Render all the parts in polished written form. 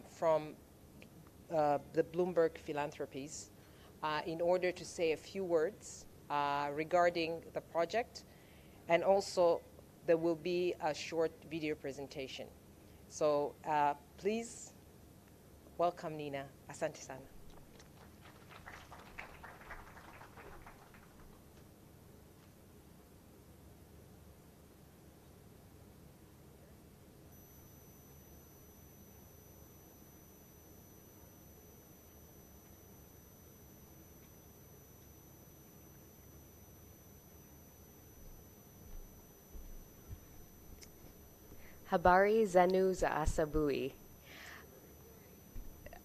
from the Bloomberg Philanthropies in order to say a few words regarding the project, and also there will be a short video presentation. So please welcome Nina. Asante sana. Habari zenu za asubuhi.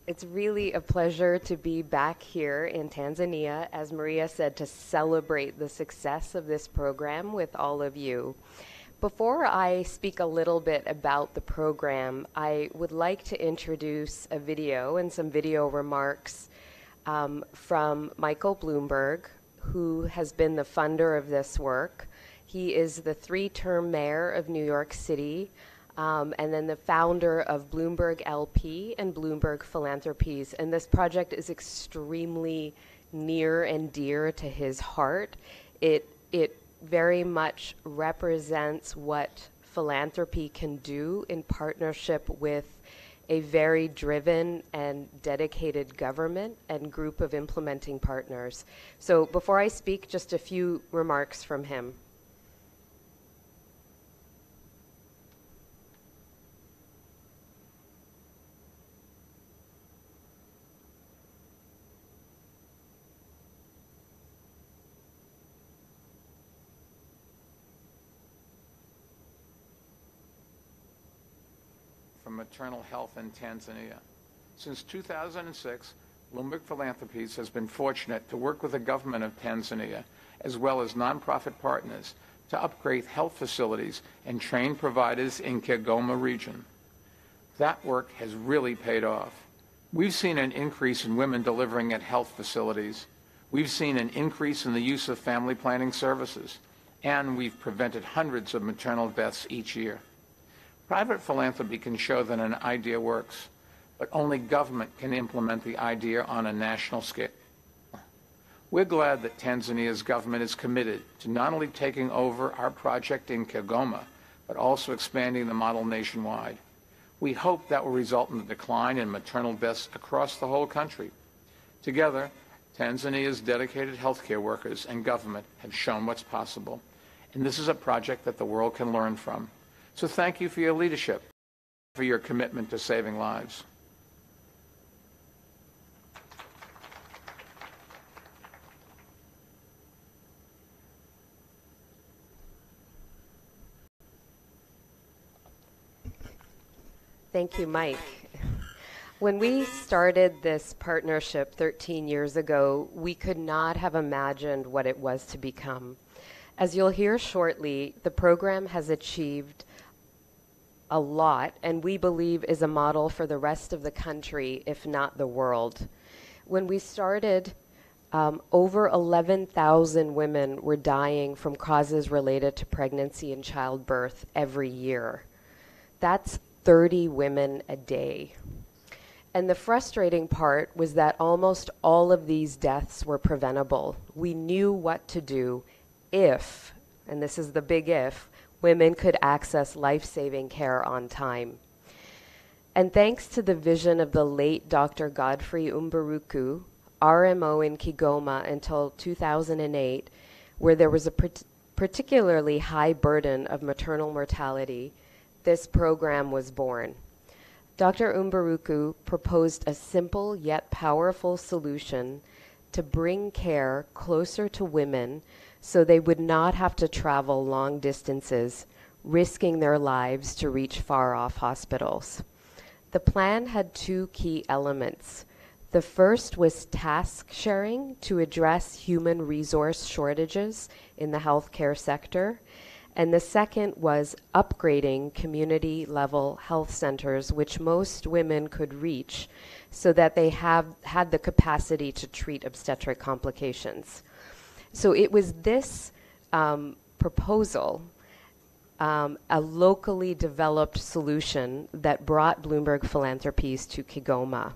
It's really a pleasure to be back here in Tanzania, as Maria said, to celebrate the success of this program with all of you. Before I speak a little bit about the program, I would like to introduce a video and some video remarks from Michael Bloomberg, who has been the funder of this work. He is the 3-term mayor of New York City, and then the founder of Bloomberg LP and Bloomberg Philanthropies. And this project is extremely near and dear to his heart. It very much represents what philanthropy can do in partnership with a very driven and dedicated government and group of implementing partners. So before I speak, just a few remarks from him. Maternal health in Tanzania. Since 2006, Bloomberg Philanthropies has been fortunate to work with the government of Tanzania, as well as nonprofit partners, to upgrade health facilities and train providers in Kigoma region. That work has really paid off. We've seen an increase in women delivering at health facilities. We've seen an increase in the use of family planning services, and we've prevented hundreds of maternal deaths each year. Private philanthropy can show that an idea works, but only government can implement the idea on a national scale. We're glad that Tanzania's government is committed to not only taking over our project in Kigoma, but also expanding the model nationwide. We hope that will result in the decline in maternal deaths across the whole country. Together, Tanzania's dedicated healthcare workers and government have shown what's possible, and this is a project that the world can learn from. So thank you for your leadership, for your commitment to saving lives. Thank you, Mike. When we started this partnership 13 years ago, we could not have imagined what it was to become. As you'll hear shortly, the program has achieved a lot, and we believe is a model for the rest of the country, if not the world. When we started, over 11,000 women were dying from causes related to pregnancy and childbirth every year. That's 30 women a day. And the frustrating part was that almost all of these deaths were preventable. We knew what to do if, and this is the big if, women could access life-saving care on time. And thanks to the vision of the late Dr. Godfrey Umbaruku, RMO in Kigoma until 2008, where there was a particularly high burden of maternal mortality, this program was born. Dr. Umbaruku proposed a simple yet powerful solution to bring care closer to women so they would not have to travel long distances, risking their lives to reach far-off hospitals. The plan had 2 key elements. The first was task sharing to address human resource shortages in the healthcare sector. And the second was upgrading community-level health centers, which most women could reach, so that they had the capacity to treat obstetric complications. So it was this proposal a locally developed solution that brought Bloomberg Philanthropies to Kigoma.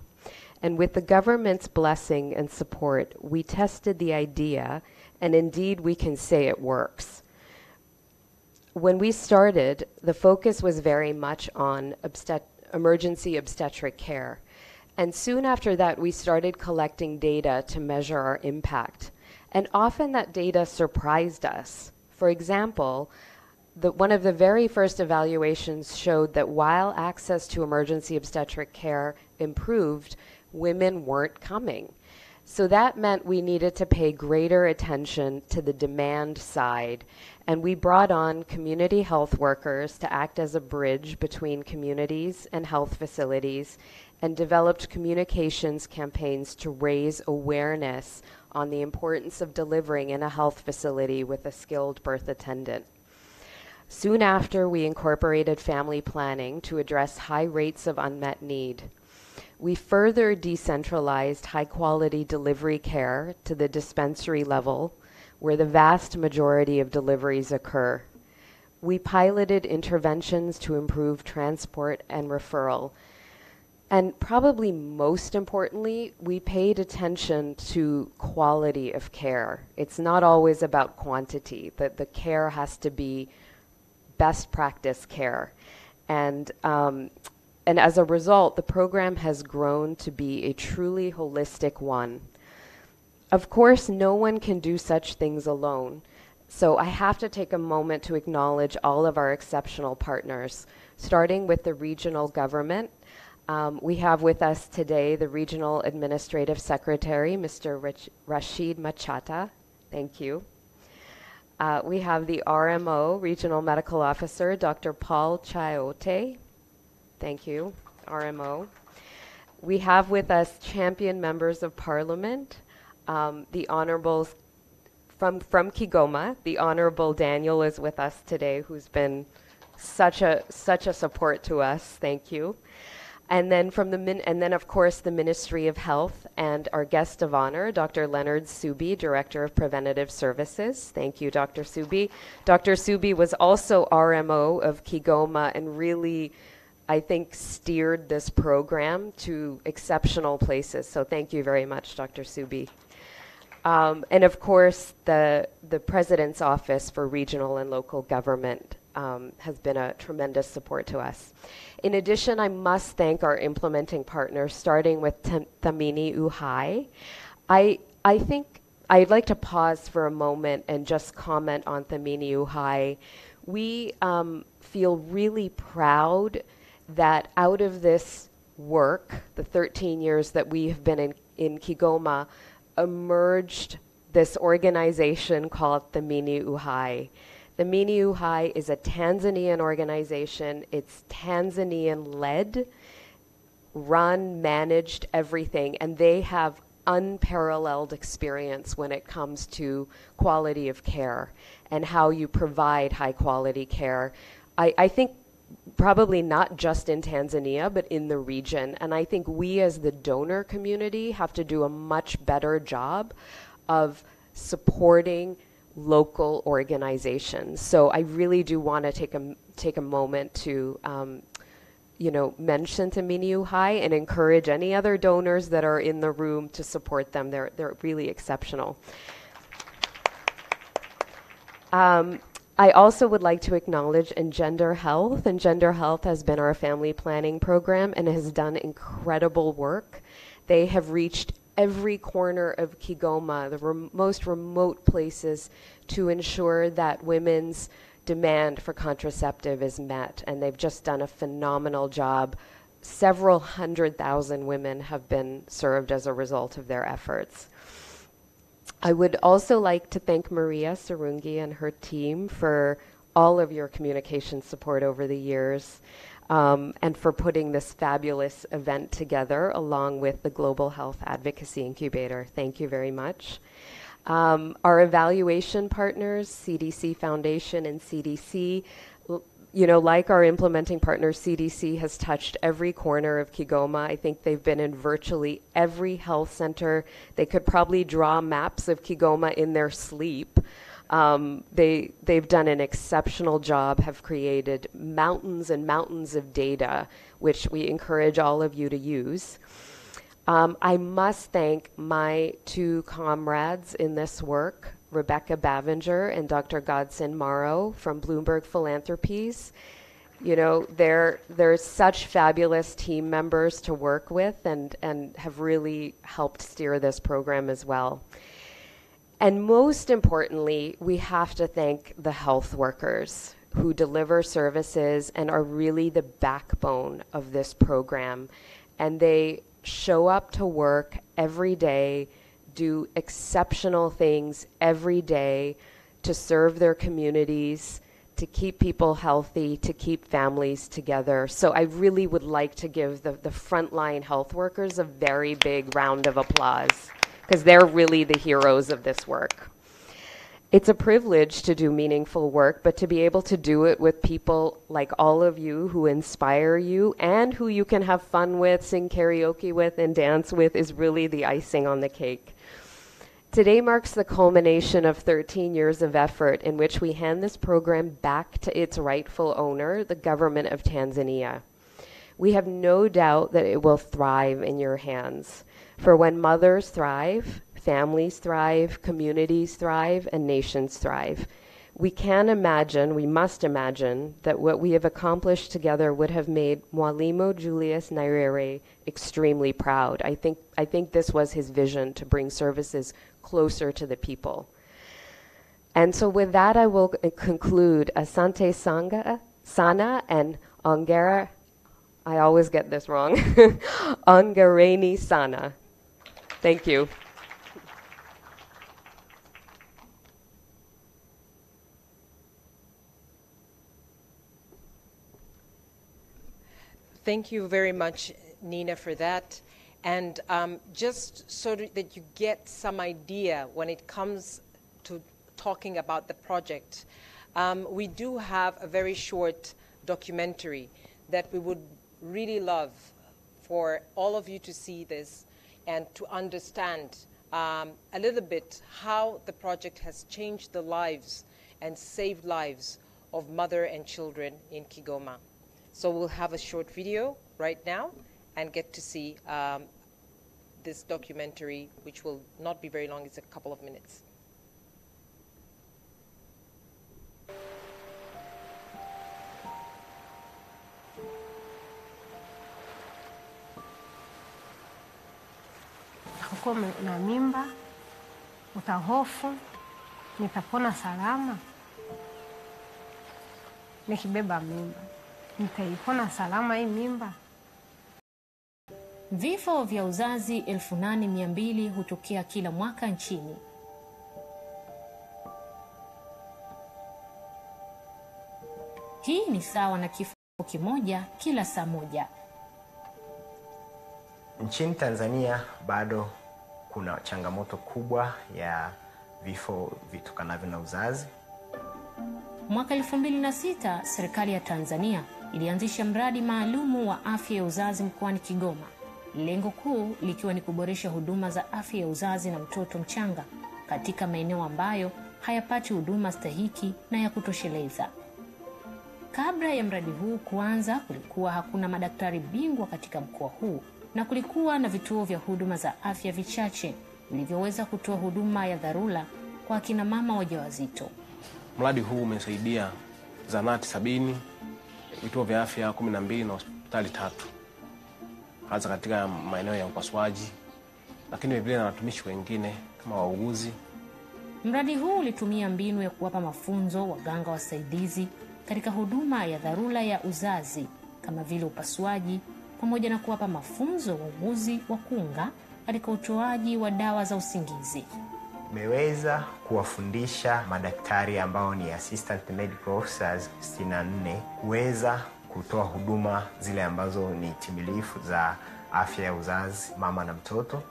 And with the government's blessing and support, we tested the idea, and indeed we can say it works. When we started, the focus was very much on emergency obstetric care. And soon after that, we started collecting data to measure our impact. And often that data surprised us. For example, one of the very first evaluations showed that while access to emergency obstetric care improved, women weren't coming. So that meant we needed to pay greater attention to the demand side. And we brought on community health workers to act as a bridge between communities and health facilities, and developed communications campaigns to raise awareness on the importance of delivering in a health facility with a skilled birth attendant. Soon after, we incorporated family planning to address high rates of unmet need. We further decentralized high-quality delivery care to the dispensary level, where the vast majority of deliveries occur. We piloted interventions to improve transport and referral. And probably most importantly, we paid attention to quality of care. It's not always about quantity, that the care has to be best practice care. And as a result, the program has grown to be a truly holistic one. Of course, no one can do such things alone. So I have to take a moment to acknowledge all of our exceptional partners, starting with the regional government. We have with us today the Regional Administrative Secretary, Mr. Rashid Machata. Thank you. We have the RMO, Regional Medical Officer, Dr. Paul Chayote. Thank you, RMO. We have with us champion members of Parliament, the Honorables from Kigoma. The Honorable Daniel is with us today, who's been such a support to us. Thank you. And then of course the Ministry of Health and our guest of honor, Dr. Leonard Subi, Director of Preventative Services. Thank you, Dr. Subi. Dr. Subi was also RMO of Kigoma and really, I think, steered this program to exceptional places. So thank you very much, Dr. Subi. And of course, the President's Office for Regional and Local Government has been a tremendous support to us. In addition, I must thank our implementing partners, starting with Thamini Uhai. I think I'd like to pause for a moment and just comment on Thamini Uhai. We feel really proud that out of this work, the 13 years that we have been in Kigoma, emerged this organization called Thamini Uhai. Thamini Uhai is a Tanzanian organization. It's Tanzanian-led, run, managed, everything, and they have unparalleled experience when it comes to quality of care and how you provide high-quality care. I think probably not just in Tanzania, but in the region. And I think we as the donor community have to do a much better job of supporting local organizations. So I really do want to take a moment to mention Thamini Uhai and encourage any other donors that are in the room to support them. They're really exceptional. I also would like to acknowledge Engender Health. Engender Health has been our family planning program and has done incredible work. They have reached every corner of Kigoma, the most remote places, to ensure that women's demand for contraceptive is met. And they've just done a phenomenal job. Several 100,000 women have been served as a result of their efforts. I would also like to thank Maria Sarungi and her team for all of your communication support over the years, and for putting this fabulous event together along with the Global Health Advocacy Incubator. Thank you very much. Our evaluation partners, CDC Foundation and CDC, like our implementing partner, CDC has touched every corner of Kigoma. I think they've been in virtually every health center. They could probably draw maps of Kigoma in their sleep. They've done an exceptional job, have created mountains and mountains of data, which we encourage all of you to use. I must thank my two comrades in this work, Rebecca Bavinger and Dr. Godson Morrow from Bloomberg Philanthropies. You know, they're such fabulous team members to work with and have really helped steer this program as well. And most importantly, we have to thank the health workers who deliver services and are really the backbone of this program. And they show up to work every day, do exceptional things every day to serve their communities, to keep people healthy, to keep families together. So I really would like to give the frontline health workers a very big round of applause, because they're really the heroes of this work. It's a privilege to do meaningful work, but to be able to do it with people like all of you who inspire you and who you can have fun with, sing karaoke with, and dance with is really the icing on the cake. Today marks the culmination of 13 years of effort in which we hand this program back to its rightful owner, the government of Tanzania. We have no doubt that it will thrive in your hands. For when mothers thrive, families thrive, communities thrive, and nations thrive. We must imagine that what we have accomplished together would have made Mwalimu Julius Nyerere extremely proud. I think this was his vision, to bring services closer to the people. And so with that, I will conclude. Asante sana and ongera, I always get this wrong, ongereni sana. Thank you. Thank you very much, Nina, for that. And just so that you get some idea when it comes to talking about the project, we do have a very short documentary that we would really love for all of you to see this and to understand a little bit how the project has changed the lives and saved lives of mother and children in Kigoma. So we'll have a short video right now and get to see this documentary, which will not be very long. It's a couple of minutes. Kuwa na mimba, utahofu, nitapona salama. Nikibeba mimba, nitaipona salama hii mimba. Vifo vya uzazi 8200 hutokea kila mwaka nchini. Hii ni sawa na kifo kimoja kila saa moja. Nchini Tanzania bado kuna changamoto kubwa ya vifo vitokanavyo na uzazi. Mwaka 2006 serikali ya Tanzania ilianzisha mradi maalumu wa afya ya uzazi mkoani Kigoma. Lengo kuu likiwa ni kuboresha huduma za afya ya uzazi na mtoto mchanga katika maeneo ambayo hayapati huduma stahiki na ya kutosheleza. Kabla ya mradi huu kuanza, kulikuwa hakuna madaktari bingwa katika mkoa huu na kulikuwa na vituo vya huduma za afya vichache vilivyoweza kutoa huduma ya dharura kwa akina mama wajawazito. Mradi huu umesaidia zahanati 70, vituo vya afya 12 na hospitali 3. Hasa katika maeneo ya upasuaji, lakini vile na watumishi wengine kama wauguzi. Mradi huu ulitumia mbinu ya kuwapa mafunzo waganga wasaidizi katika huduma ya dharura ya uzazi kama vile upasuaji, pamoja na kuwapa mafunzo wauguzi wa kunga katika utoaji wa dawa za usingizi. Tumeweza kuwafundisha madaktari ambao ni assistant medical officers 64 kuweza kutoa huduma zile ambazo ni timilifu za afya ya uzazi, mama na mtoto.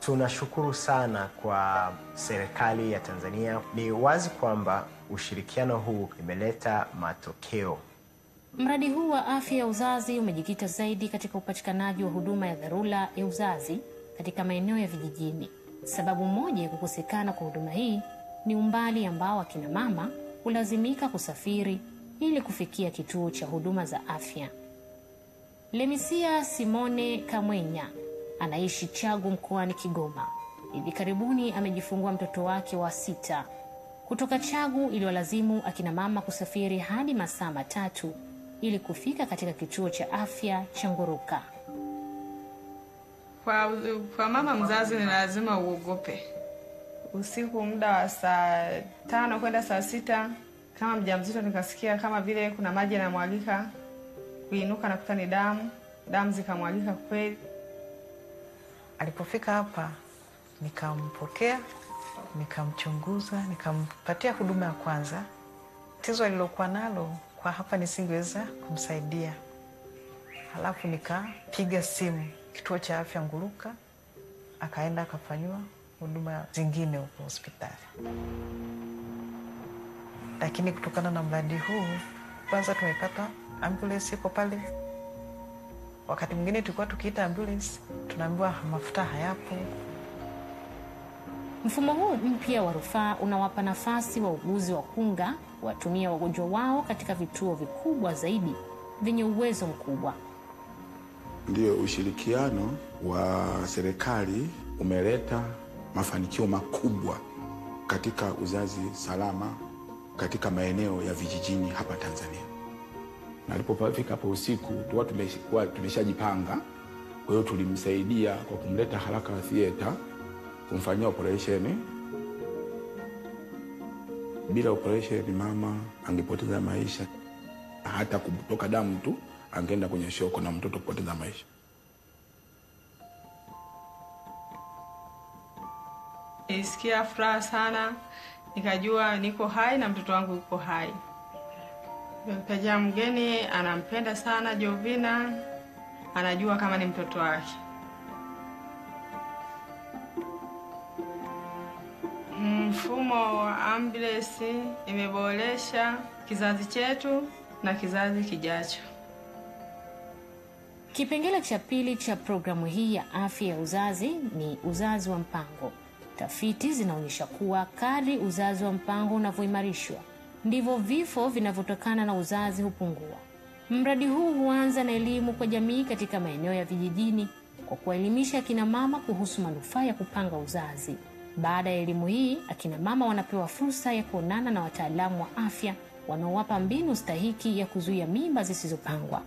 Tunashukuru sana kwa serikali ya Tanzania. Ni wazi kwamba ushirikiano huu imeleta matokeo. Mradi huu wa afya ya uzazi umejikita zaidi katika upatikanaji wa huduma ya dharura ya uzazi katika maeneo ya vijijini. Sababu moja ya kukosekana kwa huduma hii ni umbali ambao akina mama hulazimika kusafiri ili kufikia kituo cha huduma za afya. Lemisia Simone Kamwenya anaishi Chagu mkoani Kigoma. Hivi karibuni amejifungua mtoto wake wa 6. Kutoka Chagu iliwalazimu akina mama kusafiri hadi masaa 3 ili kufika katika kituo cha afya cha Nguruka. Kwa mama mzazi ni lazima uogope. Usiku muda wa saa 5 kwenda saa 6 kama mjamzito nikasikia kama vile kuna maji yanamwagika, kuinuka na kuta ni damu zikamwagika kweli. Alipofika hapa nikampokea, nikamchunguza, nikampatia huduma ya kwanza. Tatizo alilokuwa nalo kwa hapa nisingeweza kumsaidia. Halafu nikapiga simu kituo cha afya Nguruka, akaenda akafanywa huduma zingine huko hospitali. Lakini kutokana na mradi huu, kwanza tumepata ambulance iko pale. Wakati mwingine tulikuwa tukiita ambulance, tunaambiwa mafuta hayapo. Mfumo huu mpya wa rufaa unawapa nafasi wauguzi wa kunga watumia wagonjwa wao katika vituo vikubwa zaidi vyenye uwezo mkubwa. Ndio ushirikiano wa serikali umeleta mafanikio makubwa katika uzazi salama katika maeneo ya vijijini hapa Tanzania. Na alipofika hapo usiku, tulikuwa tumeshajipanga. Kwa hiyo tulimsaidia kwa kumleta haraka theater, kumfanyia operation. Bila operation mama angepoteza maisha, hata kutoka damu tu angeenda kwenye shoko na mtoto kupoteza maisha. Nisikia furaha sana, nikajua niko hai na mtoto wangu yuko hai. Kaja mgeni anampenda sana Jovina, anajua kama ni mtoto wake. Mfumo wa ambulance imeboresha kizazi chetu na kizazi kijacho. Kipengele cha pili cha programu hii ya afya ya uzazi ni uzazi wa mpango. Tafiti zinaonyesha kuwa kadri uzazi wa mpango unavyoimarishwa, ndivyo vifo vinavyotokana na uzazi hupungua. Mradi huu huanza na elimu kwa jamii katika maeneo ya vijijini kwa kuwaelimisha akina mama kuhusu manufaa ya kupanga uzazi. Baada ya elimu hii, akina mama wanapewa fursa ya kuonana na wataalamu wa afya wanaowapa mbinu stahiki ya kuzuia mimba zisizopangwa.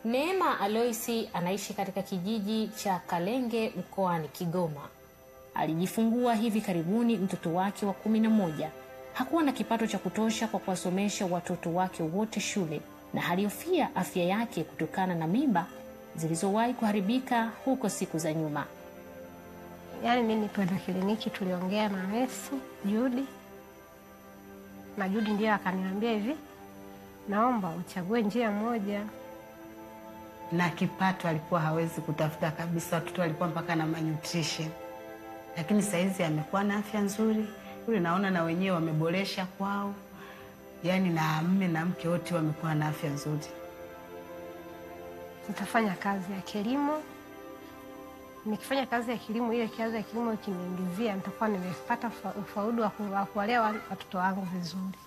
Neema Aloisi anaishi katika kijiji cha Kalenge mkoani Kigoma. Alijifungua hivi karibuni mtoto wake wa 11. Hakuwa na kipato cha kutosha kwa kuwasomesha watoto wake wote shule na alihofia afya yake kutokana na mimba zilizowahi kuharibika huko siku za nyuma. Yaani mimi nilipoenda kliniki tuliongea na nesi Judy. Na Judy ndiye akaniambia hivi, naomba uchague njia moja. Na kipato alikuwa hawezi kutafuta kabisa, watoto walikuwa mpaka na malnutrition. Lakini saizi amekuwa na afya nzuri, yule naona na wenyewe wameboresha kwao. Yaani na mume na mke wote wamekuwa na afya nzuri. Nitafanya kazi ya kilimo. Nikifanya kazi ya kilimo, ile kazi ya kilimo ikiniingizia, nitakuwa nimepata ufaulu wa kuwalea watoto wangu vizuri.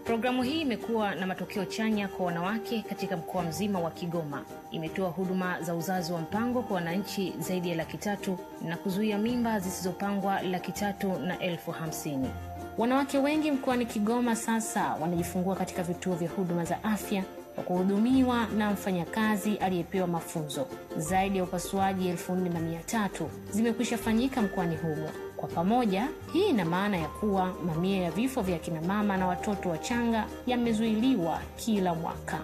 Programu hii imekuwa na matokeo chanya kwa wanawake katika mkoa mzima wa Kigoma. Imetoa huduma za uzazi wa mpango kwa wananchi zaidi ya 300,000 na kuzuia mimba zisizopangwa 350,000. Wanawake wengi mkoani Kigoma sasa wanajifungua katika vituo vya huduma za afya kwa kuhudumiwa na mfanyakazi aliyepewa mafunzo. Zaidi ya upasuaji 4,300 zimekwisha fanyika mkoani humo. Kwa pamoja, hii ina maana ya kuwa mamia ya vifo vya kina mama na watoto wachanga yamezuiliwa kila mwaka.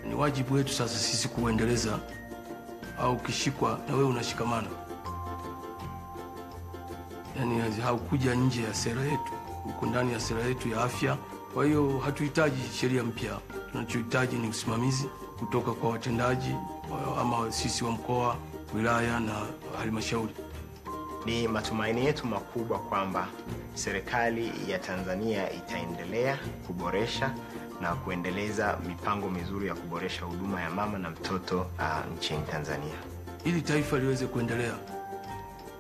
Ni wajibu wetu sasa sisi kuendeleza, au ukishikwa na wewe unashikamana. Yaani haukuja nje ya sera yetu, uko ndani ya sera yetu ya afya. Kwa hiyo hatuhitaji sheria mpya. Tunachohitaji ni usimamizi kutoka kwa watendaji ama sisi wa mkoa, wilaya na halmashauri. Ni matumaini yetu makubwa kwamba serikali ya Tanzania itaendelea kuboresha na kuendeleza mipango mizuri ya kuboresha huduma ya mama na mtoto nchini Tanzania. Ili taifa liweze kuendelea,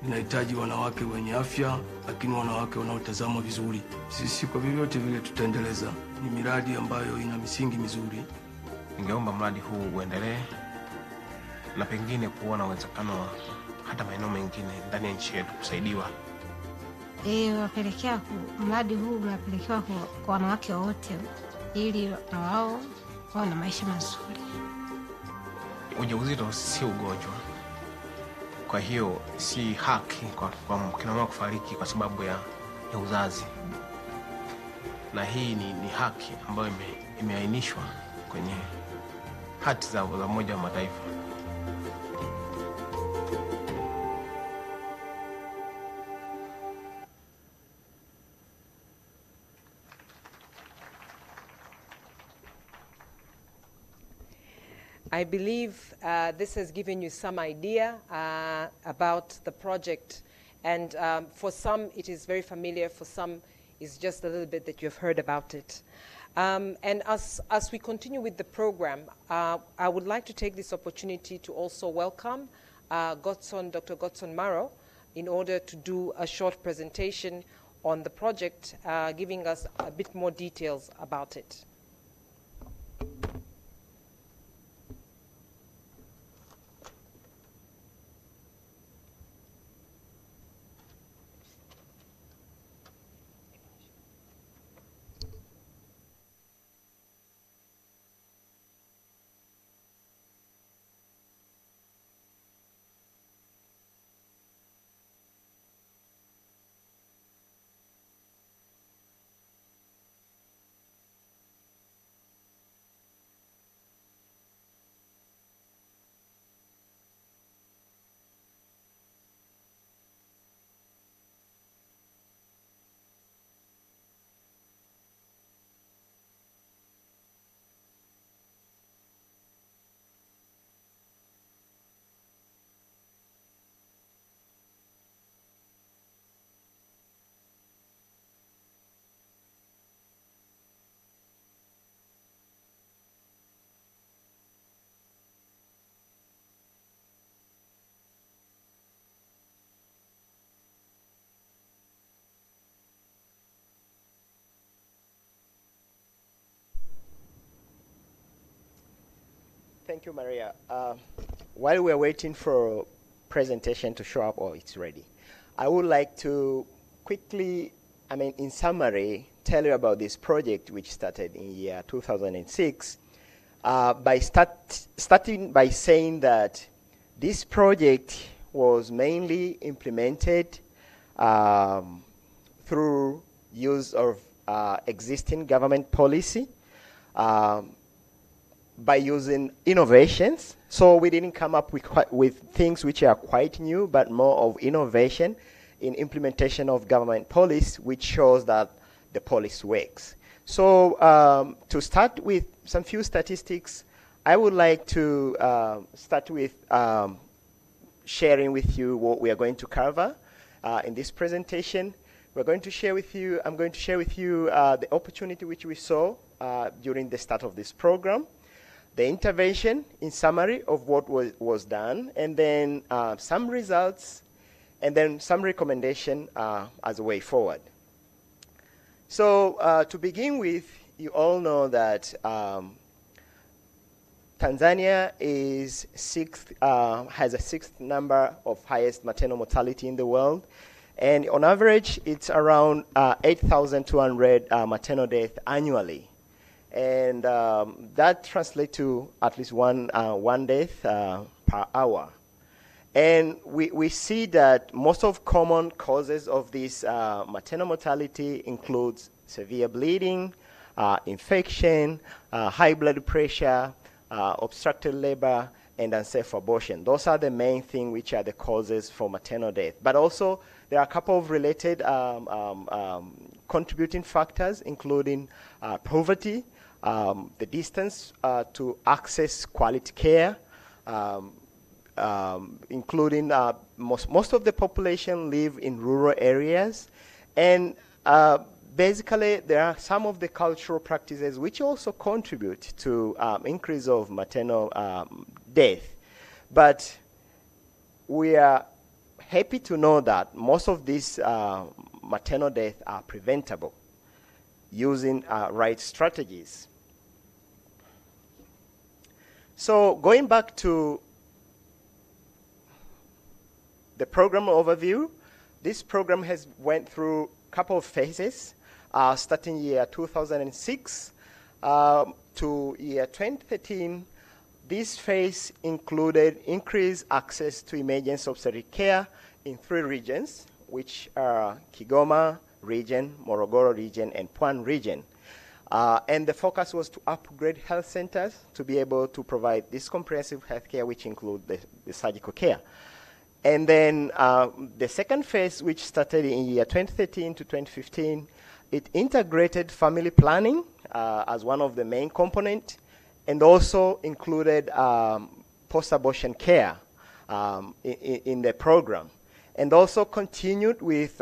linahitaji wanawake wenye afya, lakini wanawake wanaotazamwa vizuri. Sisi kwa vyovyote vile tutaendeleza. Ni miradi ambayo ina misingi mizuri. Ningeomba mradi huu uendelee na pengine kuona uwezekano wa hata maeneo mengine ndani ya nchi yetu kusaidiwa. Wapelekea mradi huu unapelekewa kwa wanawake wote ili na wao wawe na maisha mazuri. Ujauzito si ugonjwa. Kwa hiyo si haki kwa kina mama kufariki kwa sababu ya uzazi. Na hii ni haki ambayo imeainishwa kwenye hati za Umoja wa Mataifa. I believe this has given you some idea about the project, and for some it is very familiar, for some it's just a little bit that you've heard about it. And as we continue with the program, I would like to take this opportunity to also welcome Dr. Godson Maro, in order to do a short presentation on the project, giving us a bit more details about it. Thank you, Maria. While we're waiting for presentation to show up, it's ready, I would like to quickly, in summary, tell you about this project which started in year 2006 by starting by saying that this project was mainly implemented through use of existing government policy, by using innovations. So we didn't come up with things which are quite new, but more of innovation in implementation of government policy, which shows that the policy works. So to start with some few statistics, I would like to start with sharing with you what we are going to cover in this presentation. I'm going to share with you the opportunity which we saw during the start of this program, the intervention in summary of what was done, and then some results, and then some recommendation as a way forward. So to begin with, you all know that Tanzania is has a sixth number of highest maternal mortality in the world, and on average, it's around 8,200 maternal deaths annually. And that translates to at least one death per hour. And we see that most of common causes of this maternal mortality includes severe bleeding, infection, high blood pressure, obstructed labor, and unsafe abortion. Those are the main things which are the causes for maternal death. But also, there are a couple of related contributing factors, including poverty, the distance to access quality care, including most of the population live in rural areas. And basically, there are some of the cultural practices which also contribute to increase of maternal death. But we are happy to know that most of these maternal deaths are preventable using right strategies. So going back to the program overview, this program has went through a couple of phases, starting year 2006 to year 2013. This phase included increased access to emergency obstetric care in 3 regions, which are Kigoma region, Morogoro region, and Pwani region. And the focus was to upgrade health centers to be able to provide this comprehensive health care, which include the surgical care. And then the second phase, which started in year 2013 to 2015, it integrated family planning as one of the main components, and also included post-abortion care in the program. And also continued with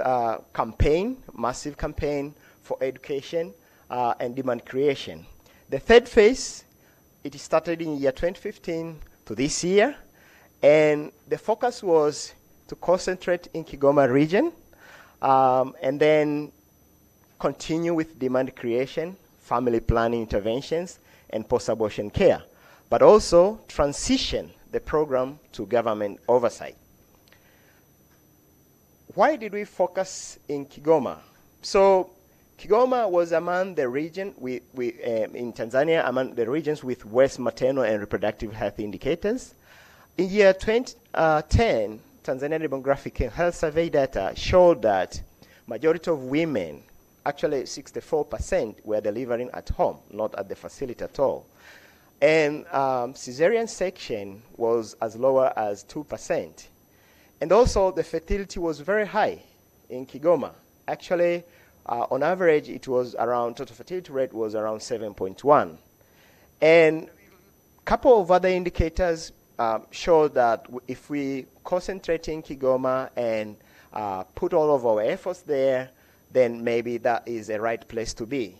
massive campaign for education and demand creation. The third phase, it started in year 2015 to this year, and the focus was to concentrate in Kigoma region, and then continue with demand creation, family planning interventions, and post-abortion care, but also transition the program to government oversight. Why did we focus in Kigoma? So Kigoma was among the region in Tanzania, among the regions with worst maternal and reproductive health indicators. In year 2010, Tanzania Demographic and Health Survey data showed that majority of women, actually 64%, were delivering at home, not at the facility at all. And cesarean section was as low as 2%. And also, the fertility was very high in Kigoma. Actually, on average, it was around, total fertility rate was around 7.1. And a couple of other indicators show that if we concentrate in Kigoma and put all of our efforts there, then maybe that is the right place to be.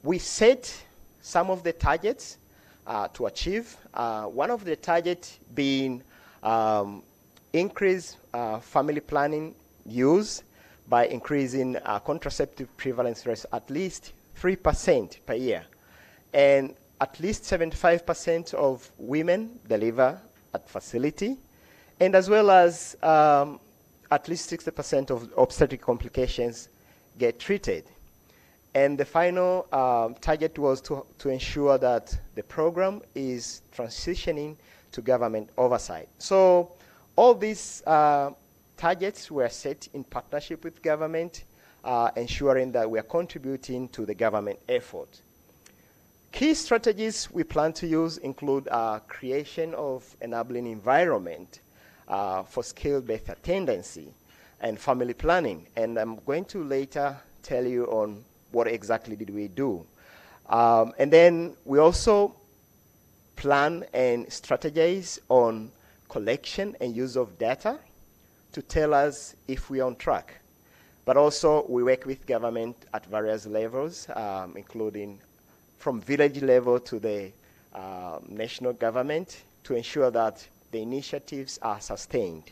We set some of the targets to achieve. One of the targets being increase family planning use by increasing contraceptive prevalence rates at least 3% per year. And at least 75% of women deliver at facility, and as well as at least 60% of obstetric complications get treated. And the final target was to ensure that the program is transitioning to government oversight. So all these targets were set in partnership with government, ensuring that we are contributing to the government effort. Key strategies we plan to use include creation of enabling environment for skill-based attendancy and family planning. And I'm going to later tell you on what exactly did we do. And then we also plan and strategize on collection and use of data to tell us if we're on track. But also we work with government at various levels, including from village level to the national government, to ensure that the initiatives are sustained.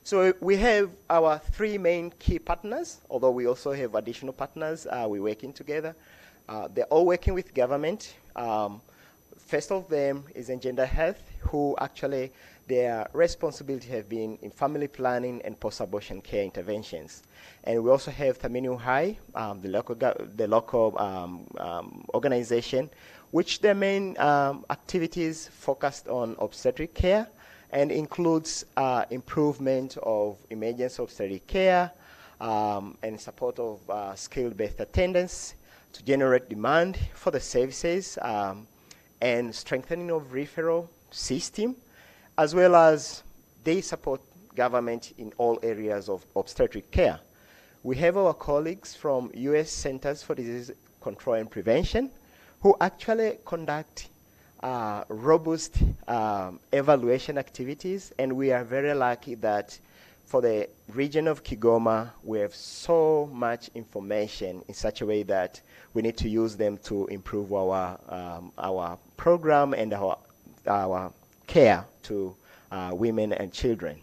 So we have our 3 main key partners, although we also have additional partners we're working together. They're all working with government. First of them is Engender Health, who actually their responsibility have been in family planning and post-abortion care interventions. And we also have Taminu High, the local organization, which their main activities focused on obstetric care, and includes improvement of emergency obstetric care and support of skill-based attendance to generate demand for the services and strengthening of referral system, as well as they support government in all areas of obstetric care. We have our colleagues from U.S. Centers for Disease Control and Prevention who actually conduct robust evaluation activities, and we are very lucky that for the region of Kigoma, we have so much information in such a way that we need to use them to improve our program and our care to women and children.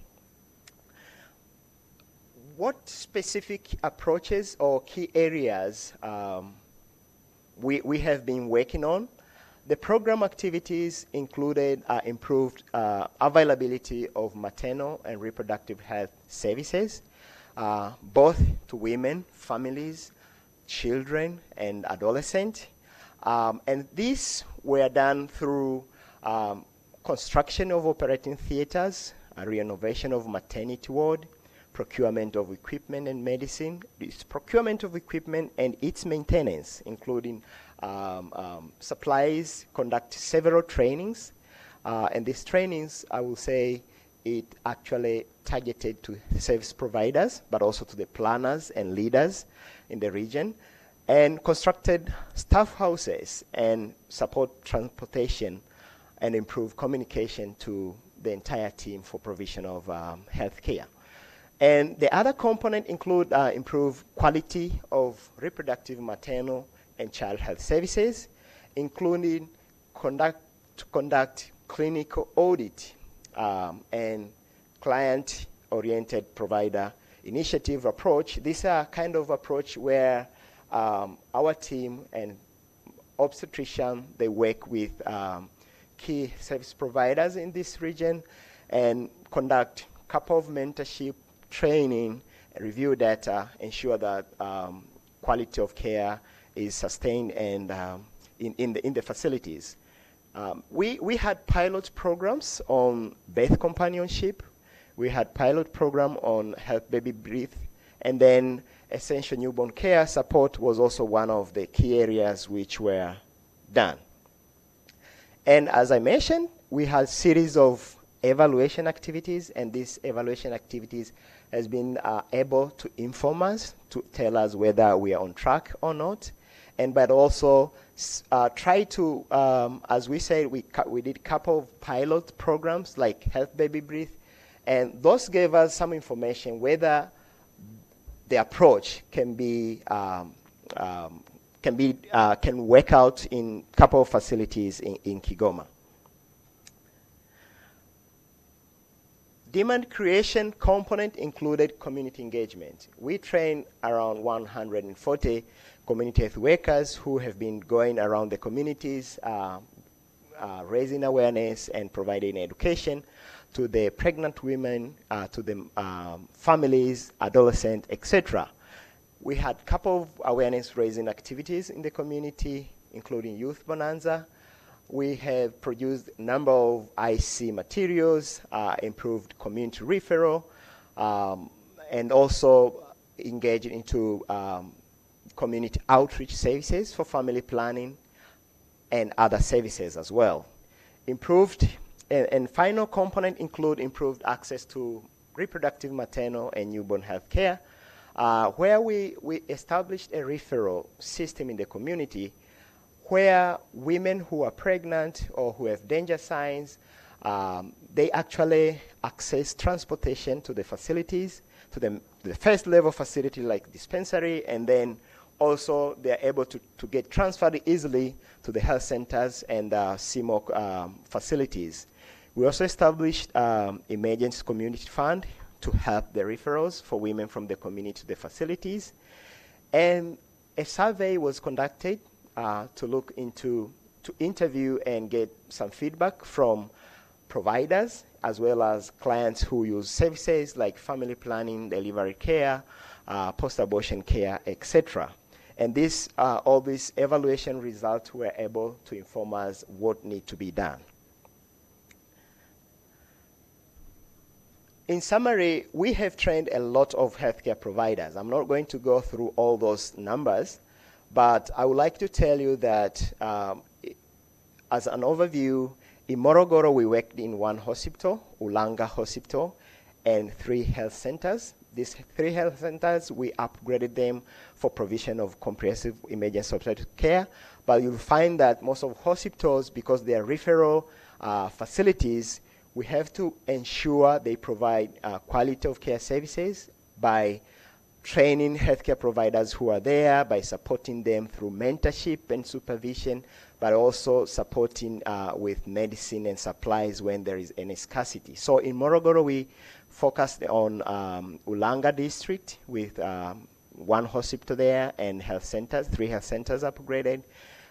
What specific approaches or key areas we have been working on? The program activities included improved availability of maternal and reproductive health services, both to women, families, children, and adolescents. And these were done through construction of operating theaters, a renovation of maternity ward, procurement of equipment and medicine, this procurement of equipment and its maintenance, including supplies, conduct several trainings. And these trainings, I will say, it actually targeted to service providers, but also to the planners and leaders in the region, and constructed staff houses and support transportation and improve communication to the entire team for provision of health care. And the other component include improved quality of reproductive, maternal, and child health services, including conduct clinical audit and client-oriented provider initiative approach. These are kind of approach where our team and obstetrician, they work with key service providers in this region and conduct a couple of mentorship training, review data, ensure that quality of care is sustained and in the facilities. We had pilot programs on birth companionship. We had pilot program on Help Baby Breathe, and then essential newborn care support was also one of the key areas which were done. And as I mentioned, we had series of evaluation activities, and these evaluation activities has been able to inform us, to tell us whether we are on track or not, and but also try to, as we said, we did a couple of pilot programs like Help Baby Breathe, and those gave us some information whether the approach can work out in a couple of facilities in Kigoma. Demand creation component included community engagement. We trained around 140 community health workers who have been going around the communities, raising awareness and providing education to the pregnant women, to the families, adolescents, etc. We had a couple of awareness raising activities in the community, including Youth Bonanza. We have produced a number of IC materials, improved community referral, and also engaged into community outreach services for family planning and other services as well. Improved, and final component include improved access to reproductive, maternal, and newborn health care, where we established a referral system in the community where women who are pregnant or who have danger signs, they actually access transportation to the facilities, to the first level facility like dispensary, and then also they're able to get transferred easily to the health centers and CMOC facilities. We also established emergency community fund to help the referrals for women from the community to the facilities. And a survey was conducted to look into, to interview and get some feedback from providers as well as clients who use services like family planning, delivery care, post-abortion care, etc. And this, all these evaluation results were able to inform us what needs to be done. In summary, we have trained a lot of healthcare providers. I'm not going to go through all those numbers, but I would like to tell you that as an overview, in Morogoro we worked in one hospital, Ulanga Hospital, and 3 health centers. these 3 health centers, we upgraded them for provision of comprehensive emergency obstetric care. But you'll find that most of hospitals, because they are referral facilities, we have to ensure they provide quality of care services by training healthcare providers who are there, by supporting them through mentorship and supervision, but also supporting with medicine and supplies when there is any scarcity. So in Morogoro, we focused on Ulanga district with 1 hospital there and health centers, 3 health centers upgraded.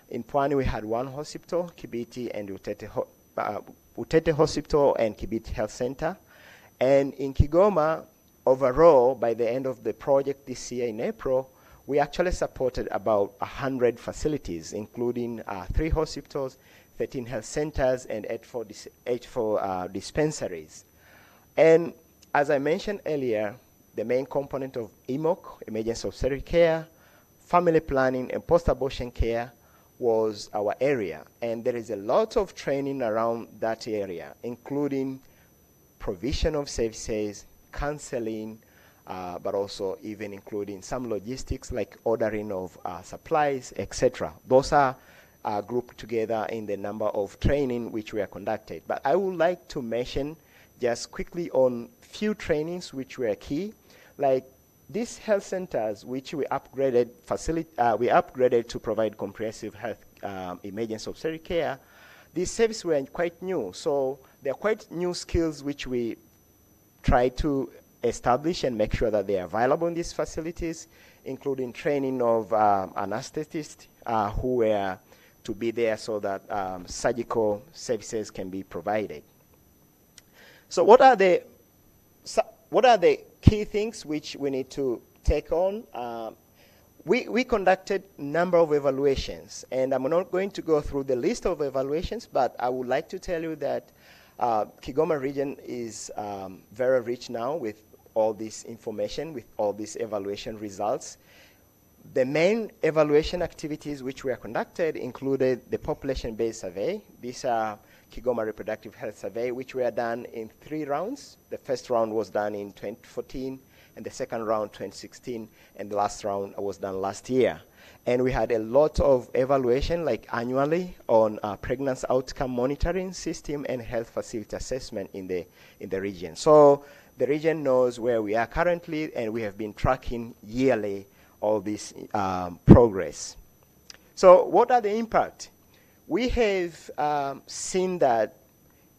In Pwani, we had 1 hospital, Kibiti and Utete Hospital and Kibiti Health Center. And in Kigoma, overall, by the end of the project this year in April, we actually supported about 100 facilities, including 3 hospitals, 13 health centers, and 84 dispensaries. And as I mentioned earlier, the main component of EMOC, emergency obstetric care, family planning, and post-abortion care was our area. And there is a lot of training around that area, including provision of services, counseling, but also even including some logistics like ordering of supplies, etc. Those are grouped together in the number of training which we are conducted. But I would like to mention just quickly on few trainings which were key, like these health centers which we upgraded to provide comprehensive health emergency obstetric care. These services were quite new, so they're quite new skills which we try to establish and make sure that they are available in these facilities, including training of anesthetists who were to be there so that surgical services can be provided. So what are the key things which we need to take on? We conducted a number of evaluations, and I'm not going to go through the list of evaluations, but I would like to tell you that Kigoma region is very rich now with all this information, with all these evaluation results. The main evaluation activities which were conducted included the population-based survey. These are Kigoma Reproductive Health Survey, which were done in 3 rounds. The first round was done in 2014, and the second round 2016, and the last round was done last year. And we had a lot of evaluation, like annually, on pregnancy outcome monitoring system and health facility assessment in the region. So the region knows where we are currently, and we have been tracking yearly all this progress. So what are the impact? We have seen that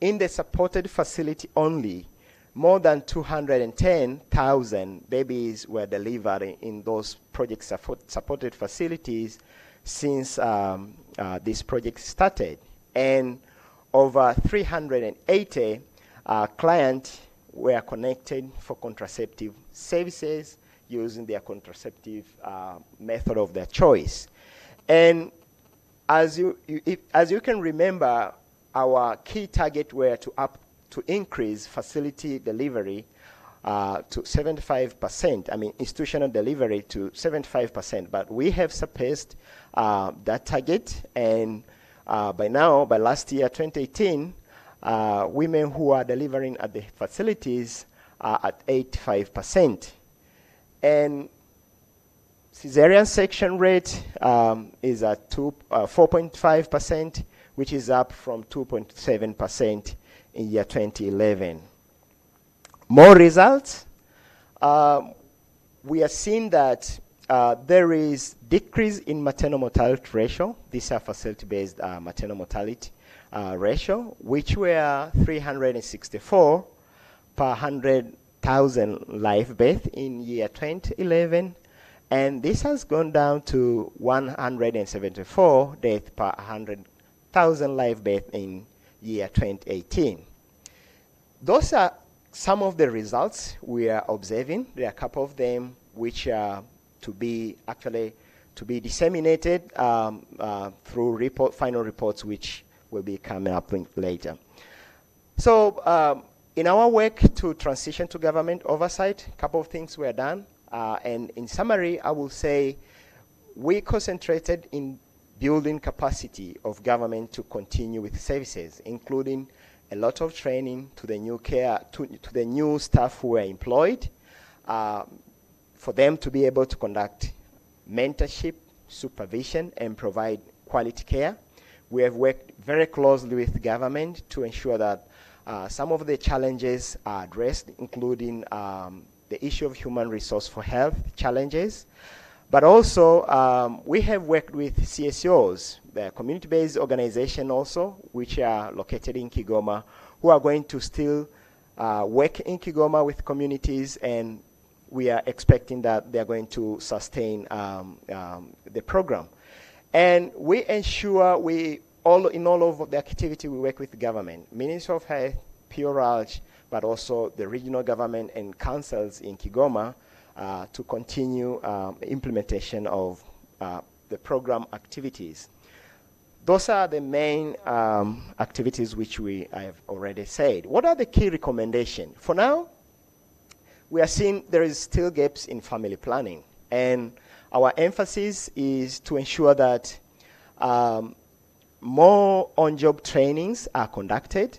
in the supported facility only, more than 210,000 babies were delivered in those project supported facilities since this project started. And over 380 clients were connected for contraceptive services using their contraceptive method of their choice. And as you can remember, our key target were to increase facility delivery to 75%, I mean institutional delivery to 75%, but we have surpassed that target, and by last year, 2018, women who are delivering at the facilities are at 85%. And cesarean section rate is at 4.5%, which is up from 2.7% in year 2011. More results. We are seeing that there is decrease in maternal mortality ratio. These are facility-based maternal mortality ratio, which were 364 per 100,000 live birth in year 2011. And this has gone down to 174 deaths per 100,000 live birth in year 2018. Those are some of the results we are observing. There are a couple of them which are to be disseminated through final reports which will be coming up later. So in our work to transition to government oversight, a couple of things were done. And in summary, I will say we concentrated in building capacity of government to continue with services, including a lot of training to the new staff who were employed, for them to be able to conduct mentorship, supervision, and provide quality care. We have worked very closely with government to ensure that some of the challenges are addressed, including the issue of human resource for health challenges. But also, we have worked with CSOs, the community-based organization also, which are located in Kigoma, who are going to still work in Kigoma with communities, and we are expecting that they are going to sustain the program. And we ensure in all of the activity we work with the government, Ministry of Health, PRALG, but also the regional government and councils in Kigoma to continue implementation of the program activities. Those are the main activities which I have already said. What are the key recommendations? For now, we are seeing there is still gaps in family planning, and our emphasis is to ensure that more on-job trainings are conducted,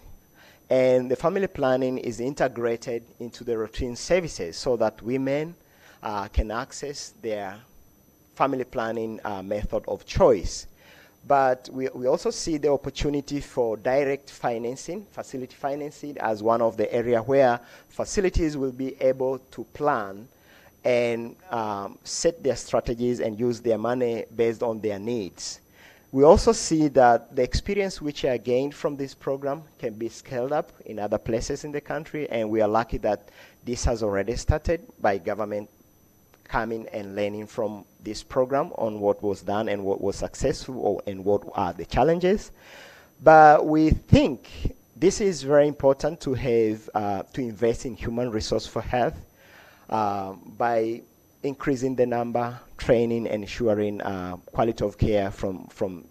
and the family planning is integrated into the routine services so that women can access their family planning method of choice. But we also see the opportunity for direct financing, facility financing, as one of the areas where facilities will be able to plan and set their strategies and use their money based on their needs. We also see that the experience which are gained from this program can be scaled up in other places in the country, and we are lucky that this has already started by government coming and learning from this program on what was done and what was successful and what are the challenges. But we think this is very important to have to invest in human resource for health by increasing the number, training, and ensuring quality of care from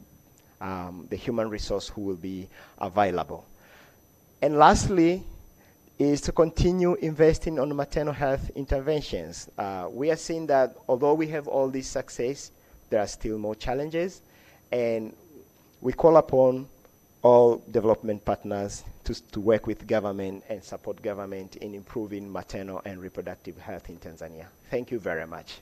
the human resource who will be available. And lastly, is to continue investing on maternal health interventions. We are seeing that although we have all this success, there are still more challenges, and we call upon all development partners to work with government and support government in improving maternal and reproductive health in Tanzania. Thank you very much.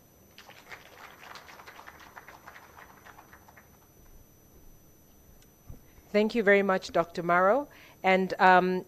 Thank you very much, Dr. Maro. And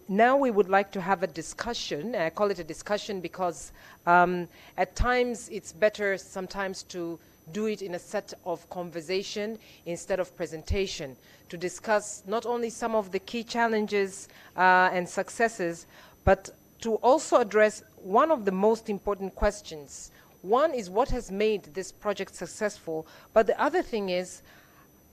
now we would like to have a discussion. I call it a discussion because at times it's better sometimes to do it in a set of conversation instead of presentation, to discuss not only some of the key challenges and successes, but to also address one of the most important questions. One is what has made this project successful, but the other thing is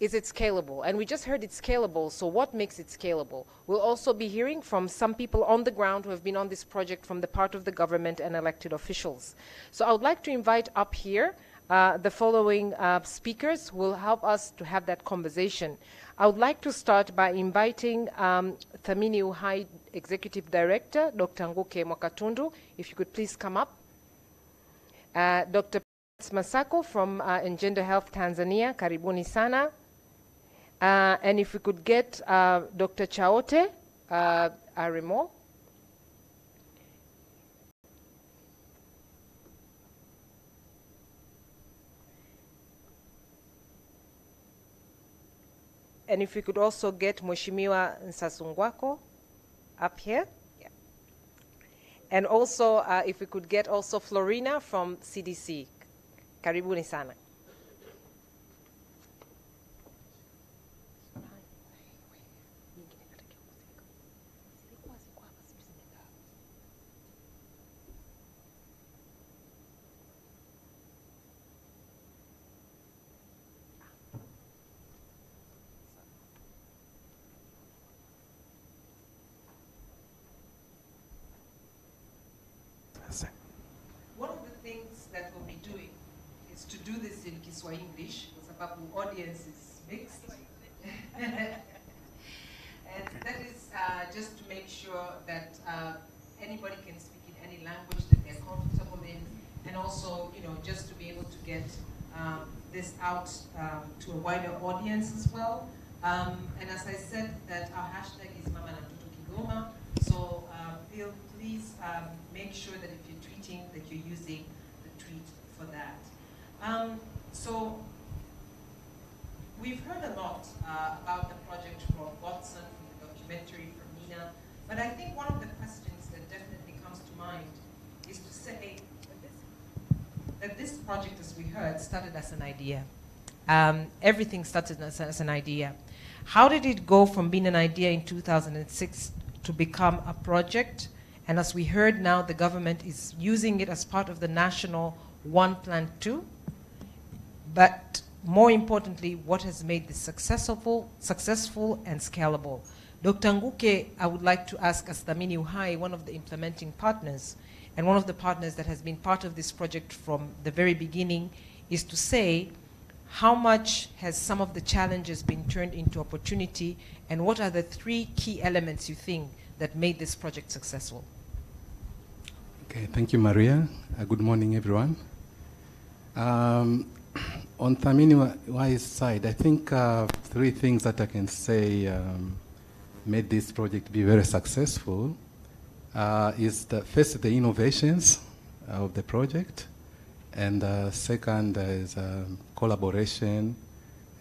it scalable? And we just heard it's scalable, so what makes it scalable? We'll also be hearing from some people on the ground who have been on this project from the part of the government and elected officials. So I would like to invite up here the following speakers who will help us to have that conversation. I would like to start by inviting Thamini Uhai Executive Director, Dr. Nguke Mwakatundu, if you could please come up. Dr. Masako from Engender Health Tanzania, karibuni sana. And if we could get Dr. Chaote Arimo. And if we could also get Mheshimiwa Nsasungwako up here. Yeah. And also if we could get also Florina from CDC. Karibuni sana. One of the things that we'll be doing is to do this in Kiswahili English, kwa sababu audience is mixed. And that is just to make sure that anybody can speak in any language that they're comfortable in, and also, you know, just to be able to get this out to a wider audience as well. And as I said, that our hashtag is Mama na Mtoto Kigoma. So please make sure that if you're tweeting treating, that you're using the treat for that. So we've heard a lot about the project from Watson, from the documentary, from Nina, but I think one of the questions that definitely comes to mind is to say that this project, as we heard, started as an idea. Everything started as an idea. How did it go from being an idea in 2006 to become a project? And as we heard now, the government is using it as part of the national One Plan 2. But more importantly, what has made this successful and scalable? Dr. Nguke, I would like to ask, as Thamini Uhai, one of the implementing partners, and one of the partners that has been part of this project from the very beginning, is to say, how much has some of the challenges been turned into opportunity, and what are the 3 key elements you think that made this project successful? Okay, thank you, Maria. Good morning, everyone. On Thamini Uhai's side, I think 3 things that I can say made this project be very successful is first the innovations of the project, and second is collaboration,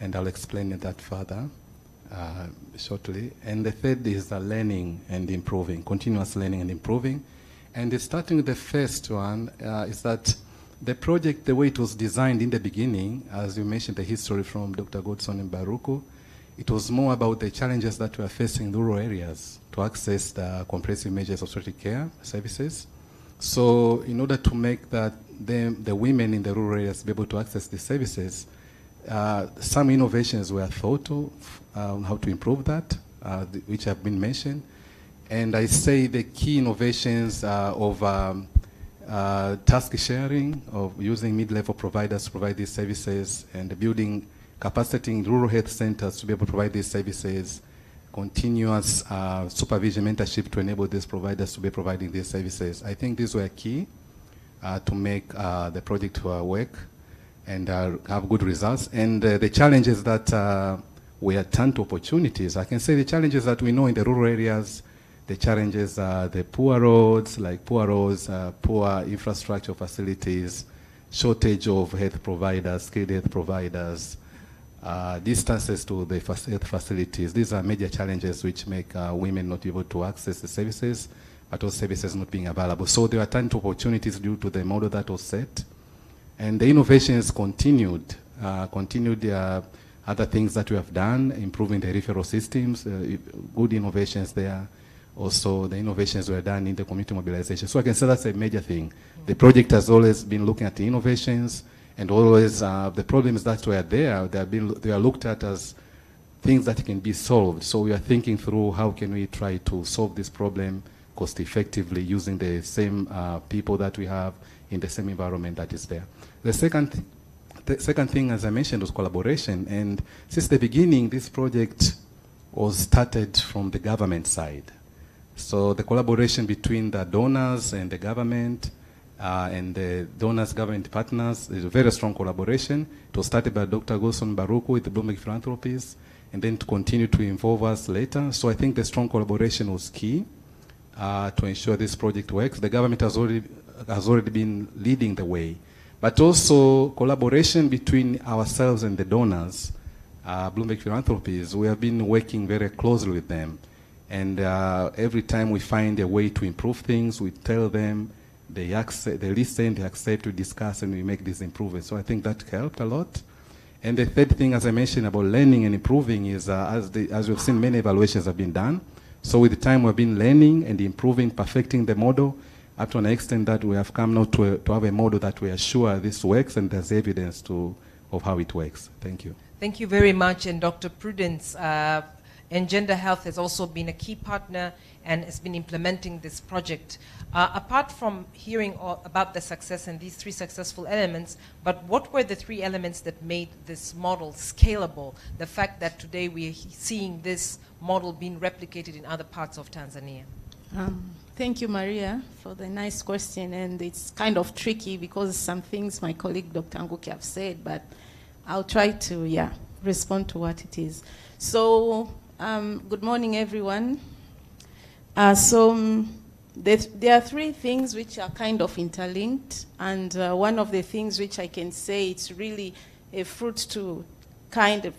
and I'll explain that further shortly. And the third is the learning and improving, continuous learning and improving. And starting with the first one is that the project, the way it was designed in the beginning, as you mentioned the history from Dr. Godson and Baruku, it was more about the challenges that we are facing in rural areas to access the comprehensive measures of social care services. So in order to make that the women in the rural areas be able to access the services, some innovations were thought of on how to improve that, which have been mentioned. And I say the key innovations of task sharing, of using mid-level providers to provide these services, and building capacity in rural health centers to be able to provide these services, continuous supervision mentorship to enable these providers to be providing these services. I think these were key to make the project work and have good results. And the challenges that were turned to opportunities, I can say the challenges that we know in the rural areas, the challenges are the poor roads, poor infrastructure facilities, shortage of health providers, skilled health providers, distances to the health facilities. These are major challenges which make women not able to access the services, but those services not being available. So there are tons of opportunities due to the model that was set. And the innovations continued other things that we have done, improving the referral systems, good innovations there. Also, the innovations were done in the community mobilization. So I can say that's a major thing. The project has always been looking at the innovations, and always the problems that were there, they are looked at as things that can be solved. So we are thinking through how can we try to solve this problem cost effectively using the same people that we have in the same environment that is there. The second thing, as I mentioned, was collaboration. And since the beginning, this project was started from the government side. So the collaboration between the donors and the government, and the donors, government partners, is a very strong collaboration. It was started by Dr. Godson Baruku with the Bloomberg Philanthropies, and then to continue to involve us later. So I think the strong collaboration was key to ensure this project works. The government has already been leading the way. But also collaboration between ourselves and the donors, Bloomberg Philanthropies, we have been working very closely with them. And every time we find a way to improve things, we tell them, they listen, they accept, we discuss, and we make these improvements. So I think that helped a lot. And the third thing, as I mentioned, about learning and improving is, as we've seen, many evaluations have been done. So with the time we've been learning and improving, perfecting the model, up to an extent that we have come now to have a model that we are sure this works, and there's evidence of how it works. Thank you. Thank you very much. And Dr. Prudence, and Gender Health has also been a key partner and has been implementing this project. Apart from hearing about the success and these 3 successful elements, but what were the 3 elements that made this model scalable? The fact that today we are seeing this model being replicated in other parts of Tanzania. Thank you, Maria, for the nice question. And it's kind of tricky because some things my colleague Dr. Nguke have said, but I'll try to, respond to what it is. So, good morning, everyone. there are three things which are kind of interlinked, and one of the things which I can say it's really a fruit to kind of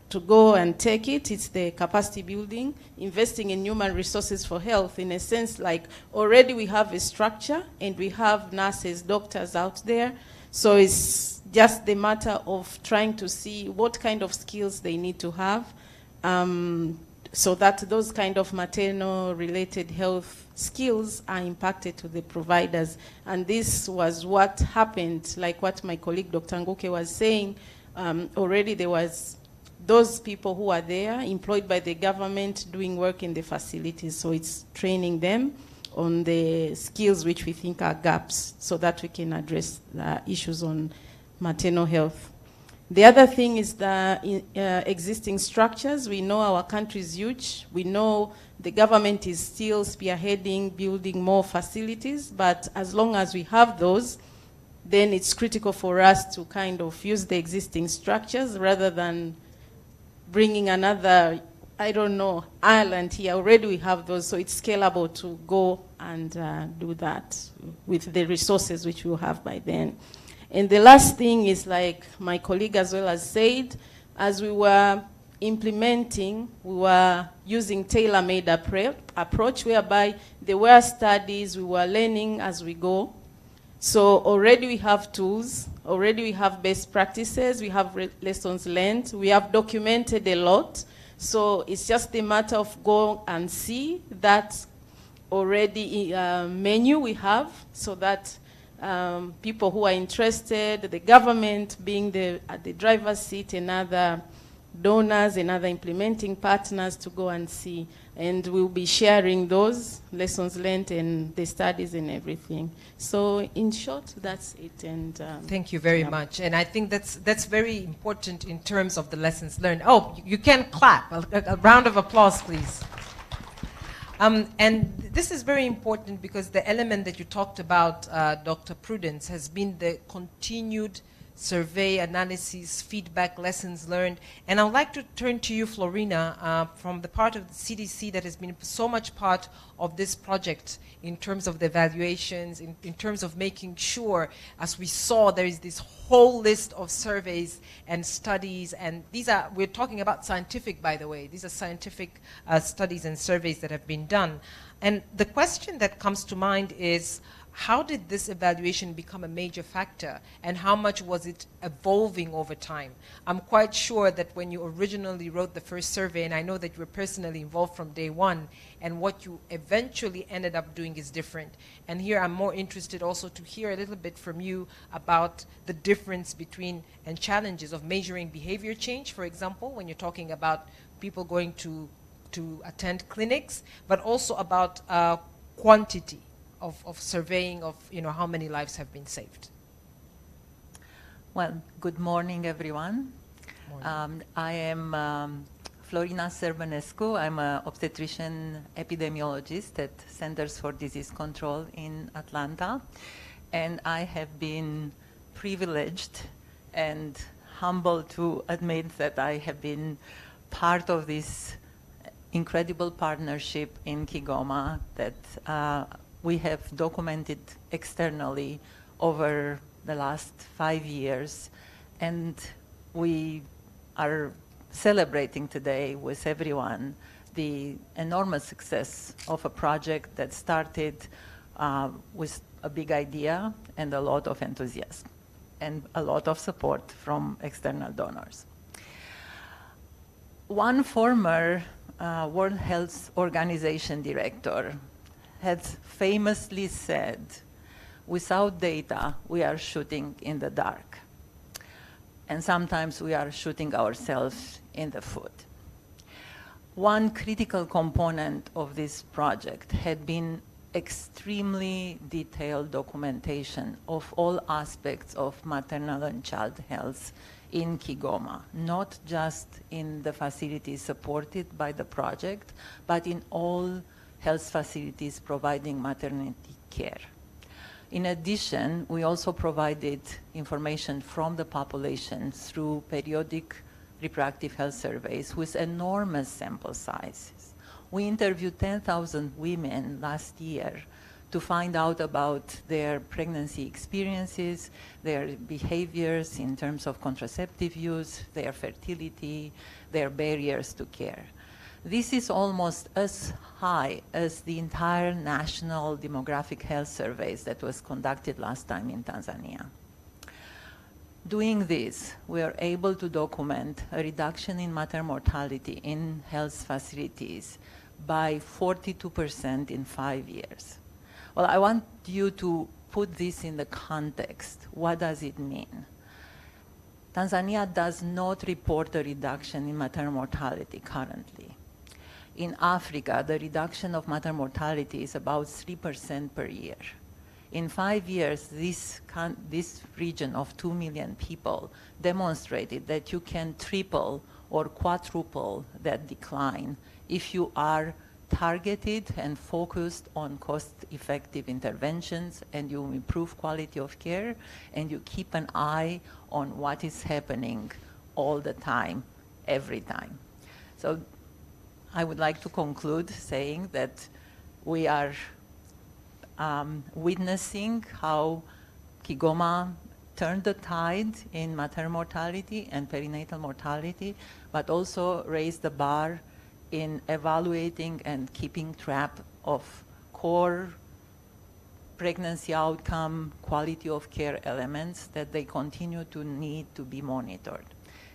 to go and take it, it's the capacity building, investing in human resources for health, in a sense like already we have a structure and we have nurses, doctors out there, so it's just the matter of trying to see what kind of skills they need to have, so that those kind of maternal-related health skills are impacted to the providers. And this was what happened, like what my colleague Dr. Nguke was saying. Already there was those people who are there, employed by the government, doing work in the facilities. So it's training them on the skills which we think are gaps, so that we can address the issues on maternal health. The other thing is the existing structures. We know our country is huge. We know the government is still spearheading, building more facilities, but as long as we have those, then it's critical for us to kind of use the existing structures rather than bringing another, I don't know, island here. Already we have those, so it's scalable to go and do that with the resources which we'll have by then. And the last thing is, like my colleague as well as said, as we were implementing, we were using tailor-made approach, whereby there were studies, we were learning as we go. So already we have tools, already we have best practices, we have lessons learned, we have documented a lot. So it's just a matter of go and see that already menu we have, so that people who are interested, the government being at the driver's seat, and other donors and other implementing partners to go and see. And we'll be sharing those lessons learned and the studies and everything. So in short, that's it. And thank you very much. And I think that's very important in terms of the lessons learned. Oh, you can clap. A round of applause, please. And this is very important because the element that you talked about, Dr. Prudence, has been the continued survey, analysis, feedback, lessons learned. And I'd like to turn to you, Florina, from the part of the CDC that has been so much part of this project in terms of the evaluations, in terms of making sure, as we saw, there is this whole list of surveys and studies, and these are, we're talking about scientific, by the way, these are scientific studies and surveys that have been done. And the question that comes to mind is, how did this evaluation become a major factor, and how much was it evolving over time? I'm quite sure that when you originally wrote the first survey, and I know that you were personally involved from day one, and what you eventually ended up doing is different. And here I'm more interested also to hear a little bit from you about the difference between and challenges of measuring behavior change, for example, when you're talking about people going to attend clinics, but also about quantity of surveying of, you know, how many lives have been saved. Well, good morning, everyone. I am Florina Serbanescu. I'm an obstetrician epidemiologist at Centers for Disease Control in Atlanta. And I have been privileged and humbled to admit that I have been part of this incredible partnership in Kigoma that we have documented externally over the last 5 years, and we are celebrating today with everyone the enormous success of a project that started with a big idea and a lot of enthusiasm and a lot of support from external donors. One former World Health Organization director had famously said, without data, we are shooting in the dark. And sometimes we are shooting ourselves in the foot. One critical component of this project had been extremely detailed documentation of all aspects of maternal and child health in Kigoma, not just in the facilities supported by the project, but in all health facilities providing maternity care. In addition, we also provided information from the population through periodic reproductive health surveys with enormous sample sizes We interviewed 10,000 women last year to find out about their pregnancy experiences, their behaviors in terms of contraceptive use, their fertility, their barriers to care. This is almost as high as the entire national demographic health surveys that was conducted last time in Tanzania. Doing this, we are able to document a reduction in maternal mortality in health facilities by 42% in 5 years. Well, I want you to put this in the context. What does it mean? Tanzania does not report a reduction in maternal mortality currently. In Africa, the reduction of maternal mortality is about 3% per year. In 5 years, this region of 2 million people demonstrated that you can triple or quadruple that decline if you are targeted and focused on cost-effective interventions, and you improve quality of care, and you keep an eye on what is happening all the time, every time. So I would like to conclude saying that we are witnessing how Kigoma turned the tide in maternal mortality and perinatal mortality, but also raised the bar in evaluating and keeping track of core pregnancy outcome, quality of care elements that they continue to need to be monitored.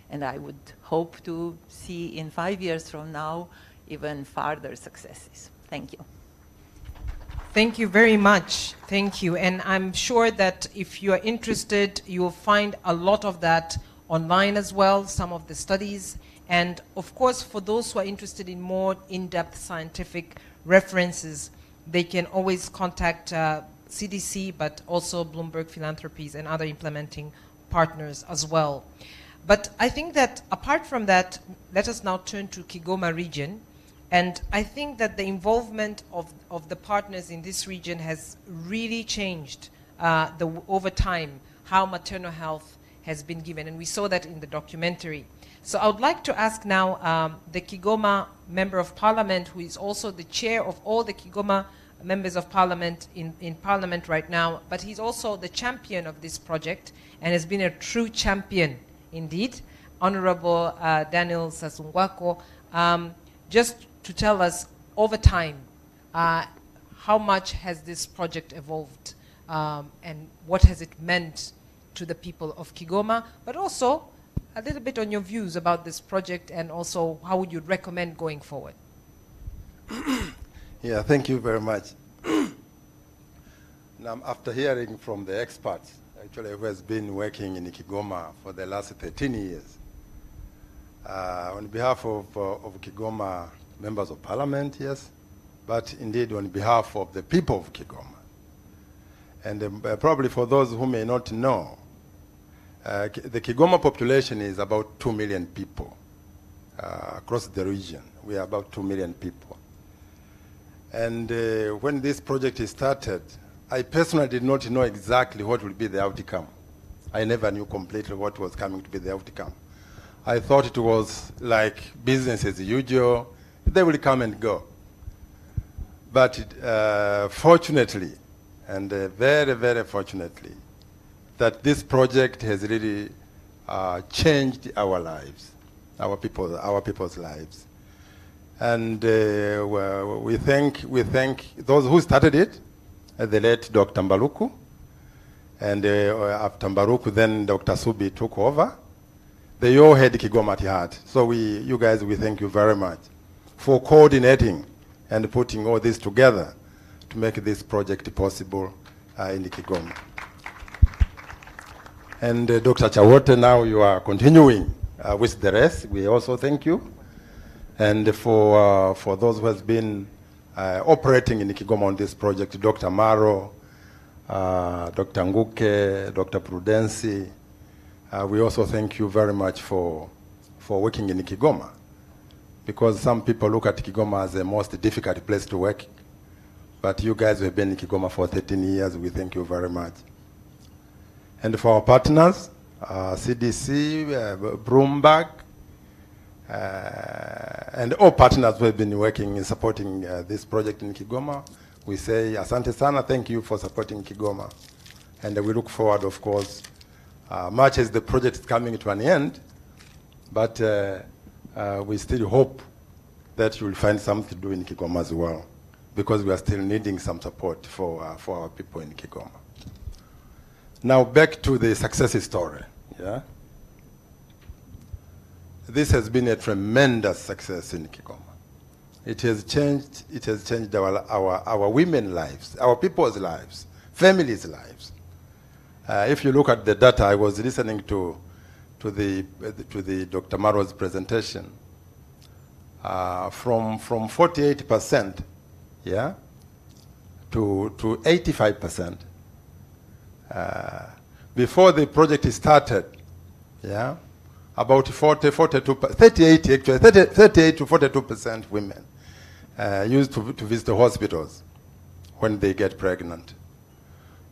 And I would hope to see in 5 years from now even further successes. Thank you. Thank you very much. Thank you. And I'm sure that if you are interested, you will find a lot of that online as well, some of the studies. And of course, for those who are interested in more in-depth scientific references, they can always contact CDC, but also Bloomberg Philanthropies and other implementing partners as well. But I think that apart from that, let us now turn to Kigoma region. And I think that the involvement of the partners in this region has really changed over time, how maternal health has been given. And we saw that in the documentary. So I would like to ask now the Kigoma Member of Parliament, who is also the chair of all the Kigoma members of Parliament in Parliament right now, but he's also the champion of this project and has been a true champion indeed, Honorable Daniel Sasungwako, just to tell us over time how much has this project evolved and what has it meant to the people of Kigoma, but also a little bit on your views about this project and also how would you recommend going forward? Yeah, thank you very much. Now, after hearing from the experts, actually who has been working in Kigoma for the last 13 years, on behalf of Kigoma members of Parliament, yes, but indeed on behalf of the people of Kigoma. And probably for those who may not know, the Kigoma population is about 2 million people across the region. We are about 2 million people. And when this project started, I personally did not know exactly what would be the outcome. I never knew completely what was coming to be the outcome. I thought it was like business as usual. They will come and go. But fortunately, and very, very fortunately, that this project has really changed our lives, our people's lives. And we thank those who started it, the late Dr. Mbaruku, and after Mbaruku, then Dr. Subi took over. They all had Kigoma at heart. So you guys, we thank you very much for coordinating and putting all this together to make this project possible in Kigoma. And Dr. Chawote, now you are continuing with the rest. We also thank you. And for those who have been operating in Kigoma on this project, Dr. Maro, Dr. Nguke, Dr. Prudensi, we also thank you very much for working in Kigoma, because some people look at Kigoma as the most difficult place to work. But you guys have been in Kigoma for 13 years. We thank you very much. And for our partners, CDC, Bloomberg, and all partners who have been working in supporting this project in Kigoma. We say asante sana, thank you for supporting Kigoma. And we look forward, of course, much as the project is coming to an end, but we still hope that you will find something to do in Kigoma as well, because we are still needing some support for our people in Kigoma. Now back to the success story. Yeah, this has been a tremendous success in Kigoma. It has changed our women's lives, our people's lives, families' lives. If you look at the data, I was listening to the Dr. Maro's presentation. From 48%, yeah, to 85%. Before the project started, yeah, about 38 to 42% women used to visit the hospitals when they get pregnant.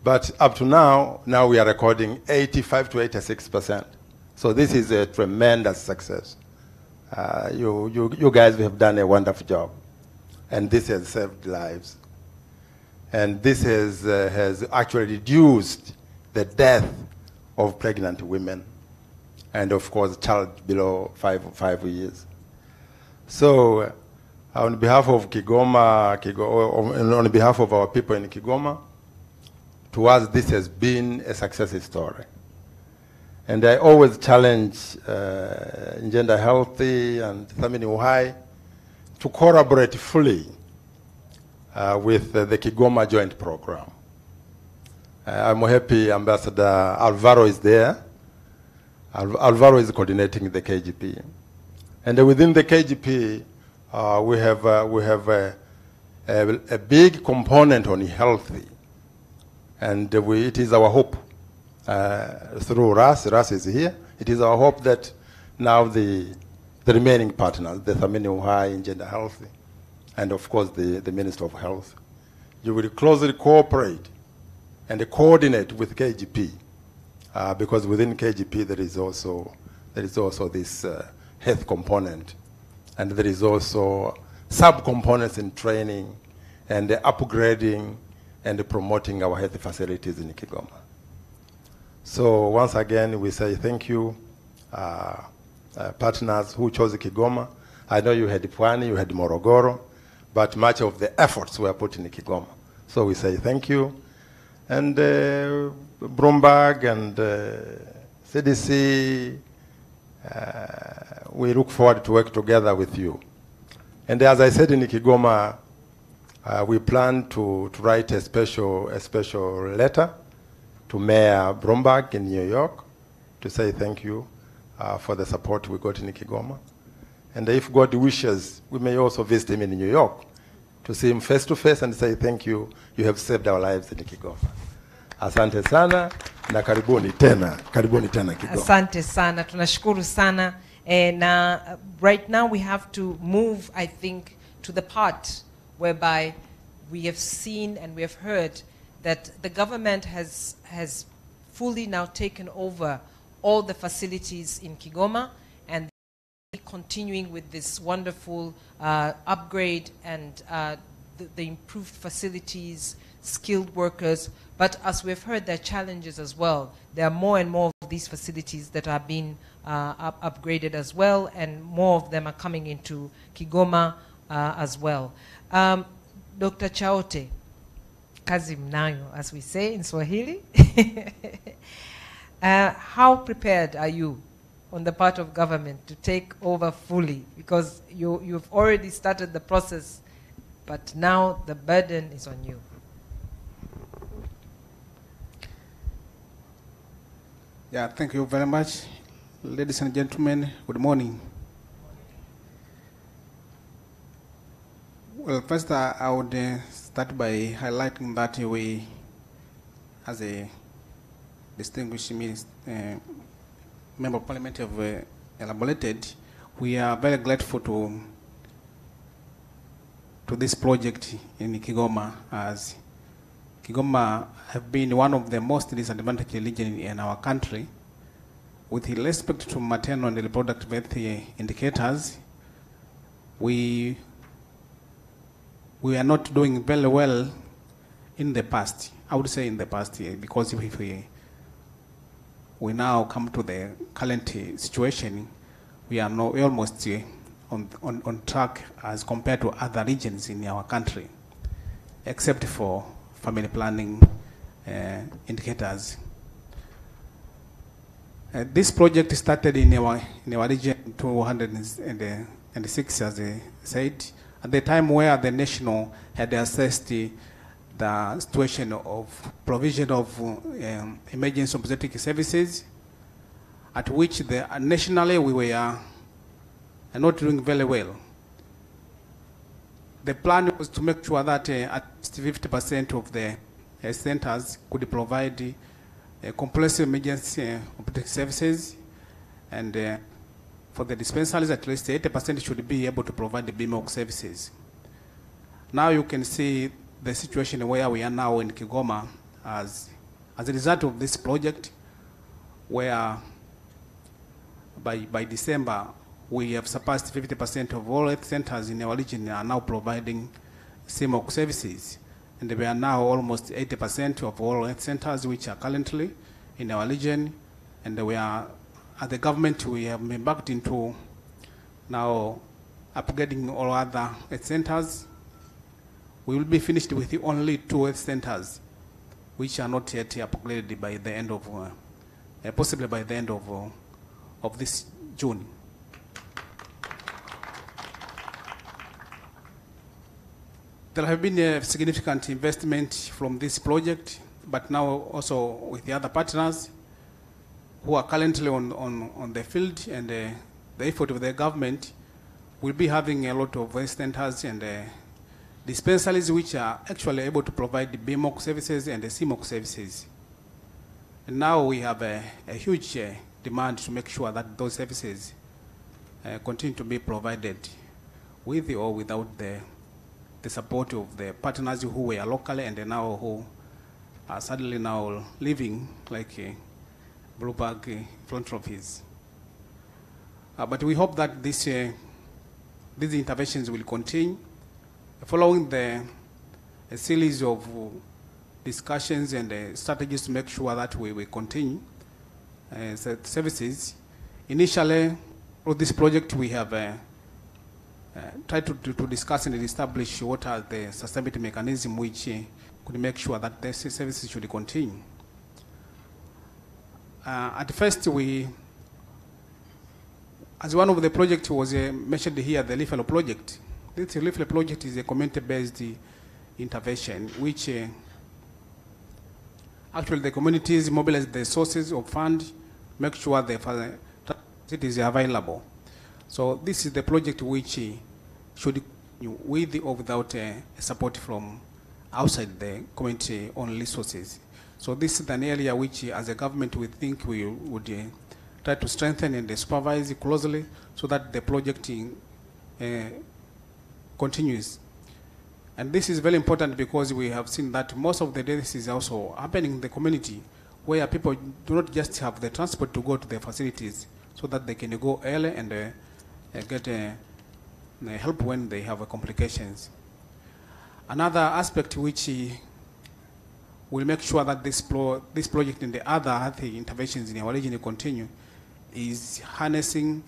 But up to now we are recording 85 to 86%. So this is a tremendous success. You guys have done a wonderful job, and this has saved lives. And this has actually reduced the death of pregnant women, and of course, child below 5 years. So, on behalf of Kigoma, on behalf of our people in Kigoma, to us this has been a success story. And I always challenge Gender Healthy and Thamini Uhai to collaborate fully with the Kigoma Joint Program. I'm happy Ambassador Alvaro is there. Alvaro is coordinating the KGP. And within the KGP, we have a big component on healthy. And it is our hope, through Ras is here, it is our hope that now the remaining partners, the Thamini Uhai in Gender Healthy, and of course the Minister of Health, you will closely cooperate and coordinate with KGP, because within KGP there is also this health component, and there is also sub-components in training and upgrading and promoting our health facilities in Kigoma. So once again, we say thank you, partners who chose Kigoma. I know you had Pwani, you had Morogoro, but much of the efforts were put in Kigoma. So we say thank you. And Bloomberg and CDC, we look forward to work together with you. And as I said in Kigoma, we plan to write a special letter to Mayor Bloomberg in New York to say thank you for the support we got in Kigoma. And if God wishes, we may also visit him in New York to see him face to face and say thank you, you have saved our lives in Kigoma. Asante sana na karibuni tena Kigoma. Asante sana, tunashukuru sana. And right now we have to move, I think, to the part whereby we have seen and we have heard that the government has fully now taken over all the facilities in Kigoma, and continuing with this wonderful upgrade and the improved facilities, skilled workers. But as we've heard, there are challenges as well. There are more and more of these facilities that are being upgraded as well, and more of them are coming into Kigoma as well. Dr. Chaote, kazi mnayo, as we say in Swahili. How prepared are you on the part of government to take over fully? Because you've already started the process, but now the burden is on you. Yeah, thank you very much. Ladies and gentlemen, good morning. Well, first I would start by highlighting that we, as a distinguished member of parliament, have elaborated, we are very grateful to this project in Kigoma, as Kigoma have been one of the most disadvantaged regions in our country, with respect to maternal and reproductive health indicators, we are not doing very well in the past. I would say in the past, because if we now come to the current situation, we are now almost on track as compared to other regions in our country, except for family planning indicators. This project started in our region 206, as I said, at the time where the national had assessed the situation of provision of emergency obstetric services, at which nationally we were not doing very well. The plan was to make sure that at least 50% of the centers could provide comprehensive emergency obstetric services, and for the dispensaries, at least 80% should be able to provide the BMOC services. Now you can see the situation where we are now in Kigoma as a result of this project, where by December we have surpassed 50% of all health centers in our region are now providing CMOC services. And we are now almost 80% of all health centers which are currently in our region. And we are, at the government, we have embarked into now upgrading all other health centers. We will be finished with only 2 health centers which are not yet upgraded by the end of, possibly by the end of this June. There have been a significant investment from this project, but now also with the other partners who are currently on the field, and the effort of the government will be having a lot of health centers and dispensaries which are actually able to provide the BMOC services and the CMOC services. And now we have a huge demand to make sure that those services continue to be provided with or without the support of the partners who were locally and now who are suddenly now living like Bloomberg philanthropies. But we hope that these interventions will continue following a series of discussions and strategies to make sure that we continue services. Initially, for this project, we have tried to discuss and establish what are the sustainability mechanisms which could make sure that the services should continue. At first, as one of the projects was mentioned here, the Leaflet project. This Leaflet project is a community-based intervention, which actually the communities mobilize the sources of funds, make sure the facilities are available. So this is the project which should continue with or without support from outside the community-owned resources. So this is an area which, as a government, we think we would try to strengthen and supervise closely so that the project continues. And this is very important because we have seen that most of the deaths is also happening in the community, where people do not just have the transport to go to the facilities so that they can go early and get help when they have complications. Another aspect which will make sure that this project and the other health interventions in our region continue is harnessing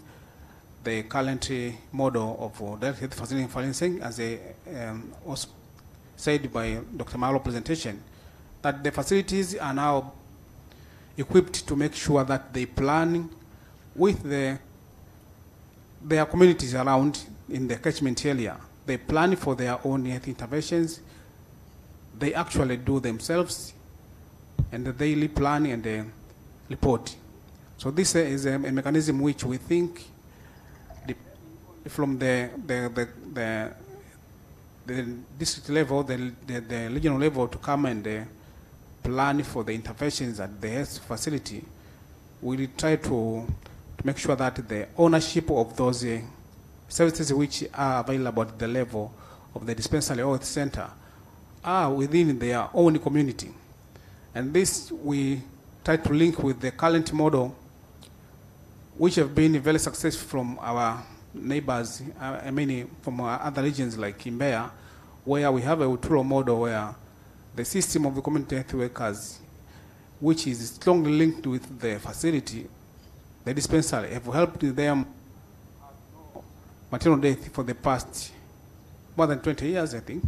the current model of direct health facility financing, as was said by Dr. Malo's presentation, that the facilities are now equipped to make sure that they plan with their communities around in the catchment area. They plan for their own health interventions. They actually do themselves, and they daily plan and report. So this is a mechanism which we think from the district level, the regional level, to come and plan for the interventions at the health facility. We try to make sure that the ownership of those services which are available at the level of the dispensary or health center are within their own community. And this we try to link with the current model which have been very successful from our neighbors, from our other regions like Mbeya, where we have a Uturo model where the system of the community health workers, which is strongly linked with the facility, the dispensary, have helped them maternal death for the past more than 20 years, I think.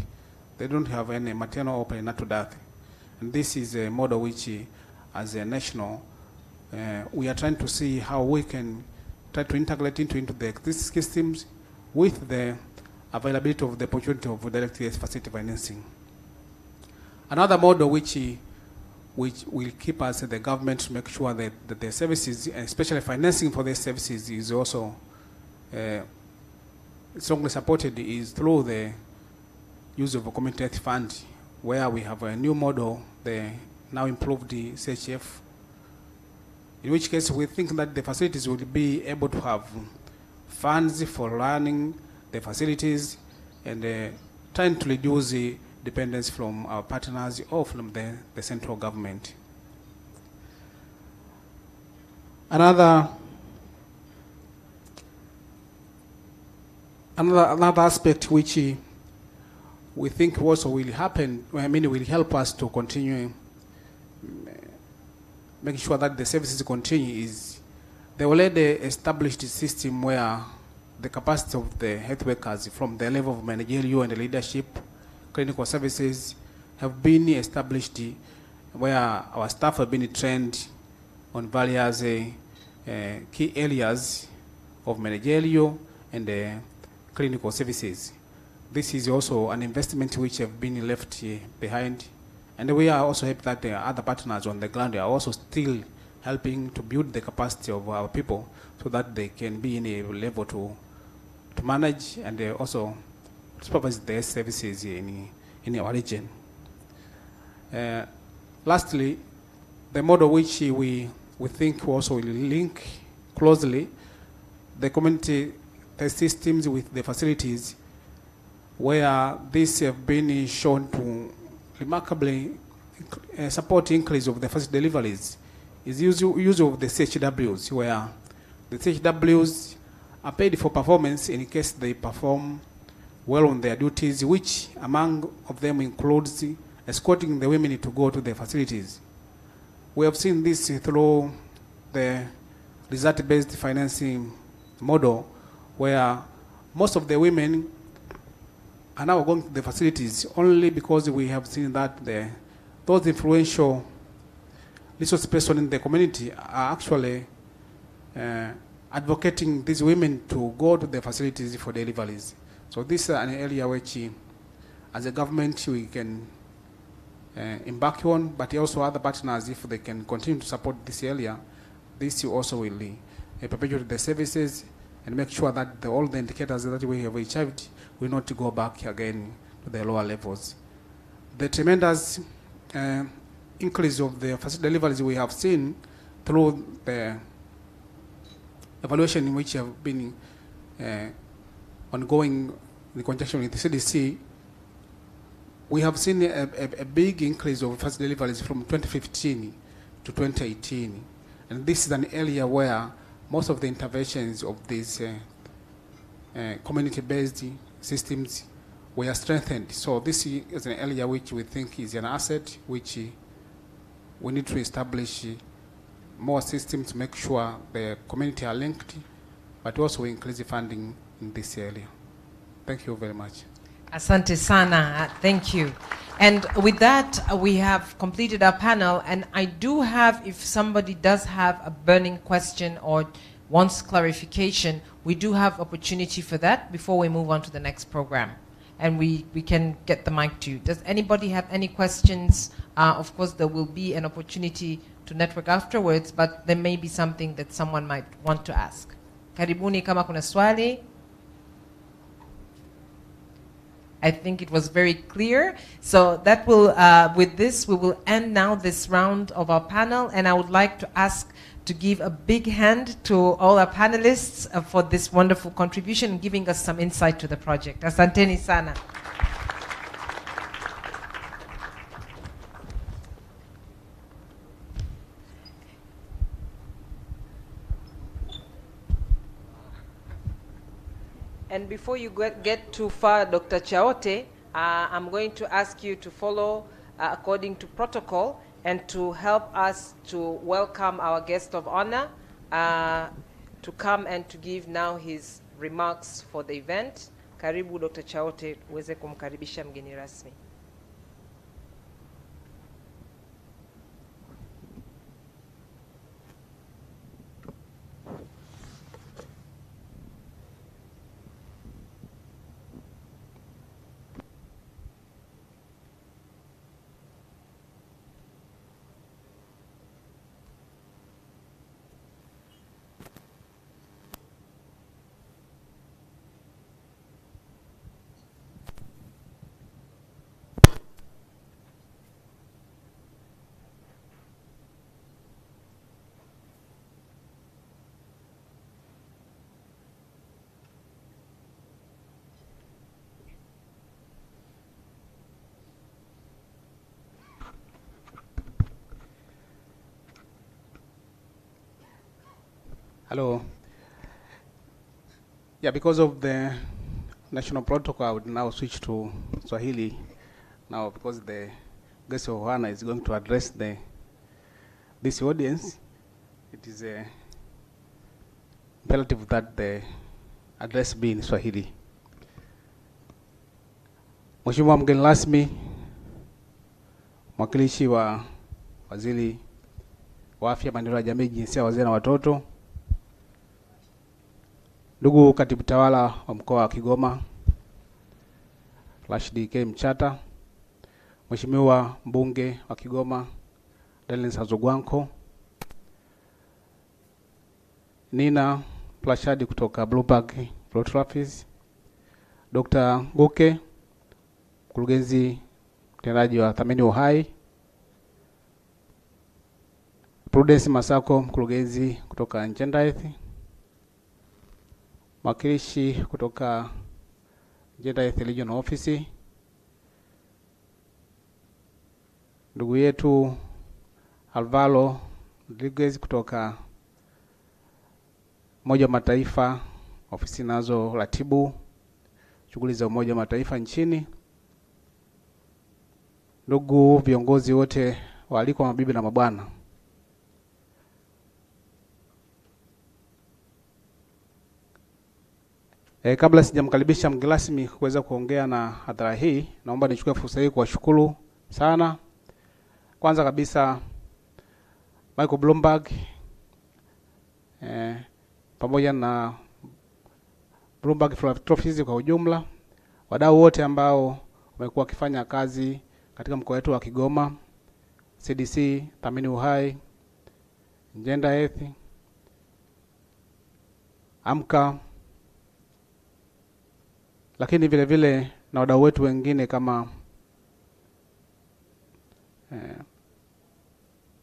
They don't have any maternal or perinatal death. And this is a model which, as a national, we are trying to see how we can try to integrate into the existing systems with the availability of the opportunity of direct facility financing. Another model which will keep us at the government to make sure that the services, and especially financing for these services, is also strongly supported, is through the use of a community health fund, where we have a new model, the now improved CHF, in which case we think that the facilities will be able to have funds for running the facilities and trying to reduce the dependence from our partners or from the central government. Another aspect which we think also will happen, will help us to continue making sure that the services continue, is the already established system where the capacity of the health workers from the level of managerial and leadership, clinical services, have been established, where our staff have been trained on various key areas of managerial and clinical services. This is also an investment which have been left behind. And we are also happy that other partners on the ground are also still helping to build the capacity of our people so that they can be in a level to manage and also supervise their services in our region. Lastly, the model which we think also will link closely the community systems with the facilities, where these have been shown to remarkably support increase of the first deliveries, is use of the CHWs, where the CHWs are paid for performance in case they perform well on their duties, which among of them includes escorting the women to go to the facilities. We have seen this through the result-based financing model, where most of the women are now going to the facilities only because we have seen that those influential resource persons in the community are actually advocating these women to go to the facilities for deliveries. So this is an area which, as a government, we can embark on, but also other partners, if they can continue to support this area, this also will perpetuate the services and make sure that all the indicators that we have achieved will not go back again to the lower levels. The tremendous increase of the facility deliveries we have seen through the evaluation in which have been ongoing in conjunction with the CDC, we have seen a big increase of facility deliveries from 2015 to 2018. And this is an area where most of the interventions of these community-based systems were strengthened. So this is an area which we think is an asset which we need to establish more systems to make sure the community are linked, but also increase the funding in this area. Thank you very much. Asante sana, thank you. And with that, we have completed our panel, and I do have, if somebody does have a burning question or wants clarification, we do have opportunity for that before we move on to the next program. And we can get the mic to you. Does anybody have any questions? Of course, there will be an opportunity to network afterwards, but there may be something that someone might want to ask. Karibuni kama kuna swali. I think it was very clear. So that will, with this, we will end now this round of our panel, and I would like to ask to give a big hand to all our panelists for this wonderful contribution, giving us some insight to the project. Asanteni sana. And before you get too far, Dr. Chaote, I'm going to ask you to follow according to protocol and to help us to welcome our guest of honor to come and to give now his remarks for the event. Karibu Dr. Chaote, uweze kumkaribisha mgeni rasmi. Hello. Yeah, because of the national protocol, I would now switch to Swahili now, because the guest of honor is going to address this audience. It is imperative that the address be in Swahili. Mheshimiwa mgeni rasmi, mwakilishi wa waziri wa afya, maendeleo ya jamii, jinsia, wazee na watoto, ndugu katibu tawala wa mkoa wa Kigoma Rashid K. Mchata, Mheshimiwa mbunge wa Kigoma Daniel Sazogwanko, Nina Plashadi kutoka Bloomberg Photographies, Dr. Nguke, mkurugenzi mtendaji wa Thamini Uhai, Prudence Masako, mkurugenzi kutoka Gender, mwakilishi kutoka Gender Regional Office, ndugu yetu Alvaro Rodriguez kutoka Umoja wa Mataifa, ofisi nazo ratibu shughuli za Umoja wa Mataifa nchini, ndugu viongozi wote waalikwa, mabibi na mabwana. Kabla sijamkaribisha mgeni rasmi kuweza kuongea na hadhara hii, naomba nichukue fursa hii kuwashukuru sana. Kwanza kabisa Michael Bloomberg pamoja na Bloomberg Philanthropies kwa ujumla, wadau wote ambao wamekuwa wakifanya kazi katika mkoa wetu wa Kigoma, CDC, Thamini Uhai, Gender Health, Amka, lakini vile vile na wadau wetu wengine kama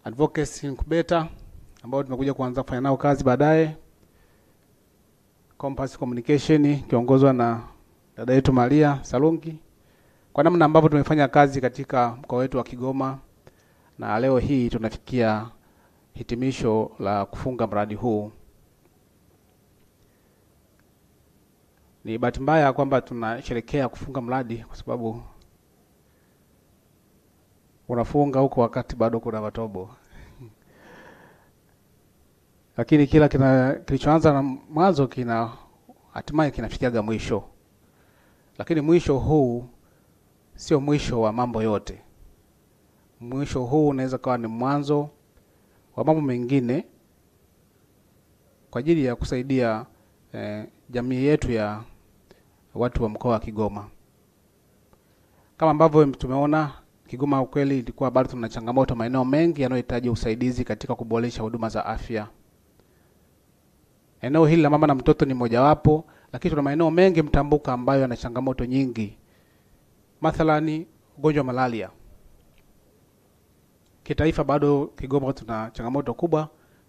Advocacy Incubator ambao tumekuja kuanza kufanya nao kazi baadaye, Compass Communication kiongozwa na dada yetu Maria Salungi, kwa namna ambavyo tumefanya kazi katika mkoa wetu wa Kigoma, na leo hii tunafikia hitimisho la kufunga mradi huu. Ni bahati mbaya kwamba tunasherehekea kufunga mradi kwa sababu unafunga huko wakati bado kuna matobo. Lakini kila kilichoanza na mwanzo hatimaye kinafikiaga mwisho. Lakini mwisho huu sio mwisho wa mambo yote. Mwisho huu unaweza kuwa ni mwanzo wa mambo mengine kwa ajili ya kusaidia jamii yetu ya watu wa mkoa wa Kigoma. Kama ambavyo tumeona, Kigoma ukweli ilikuwa bado tuna changamoto maeneo mengi yanayohitaji usaidizi katika kuboresha huduma za afya. Eneo hili la mama na mtoto ni mojawapo, lakini tuna maeneo mengi mtambuka ambayo yana changamoto nyingi. Mathalani ugonjwa wa malaria. Kitaifa bado Kigoma tuna changamoto kubwa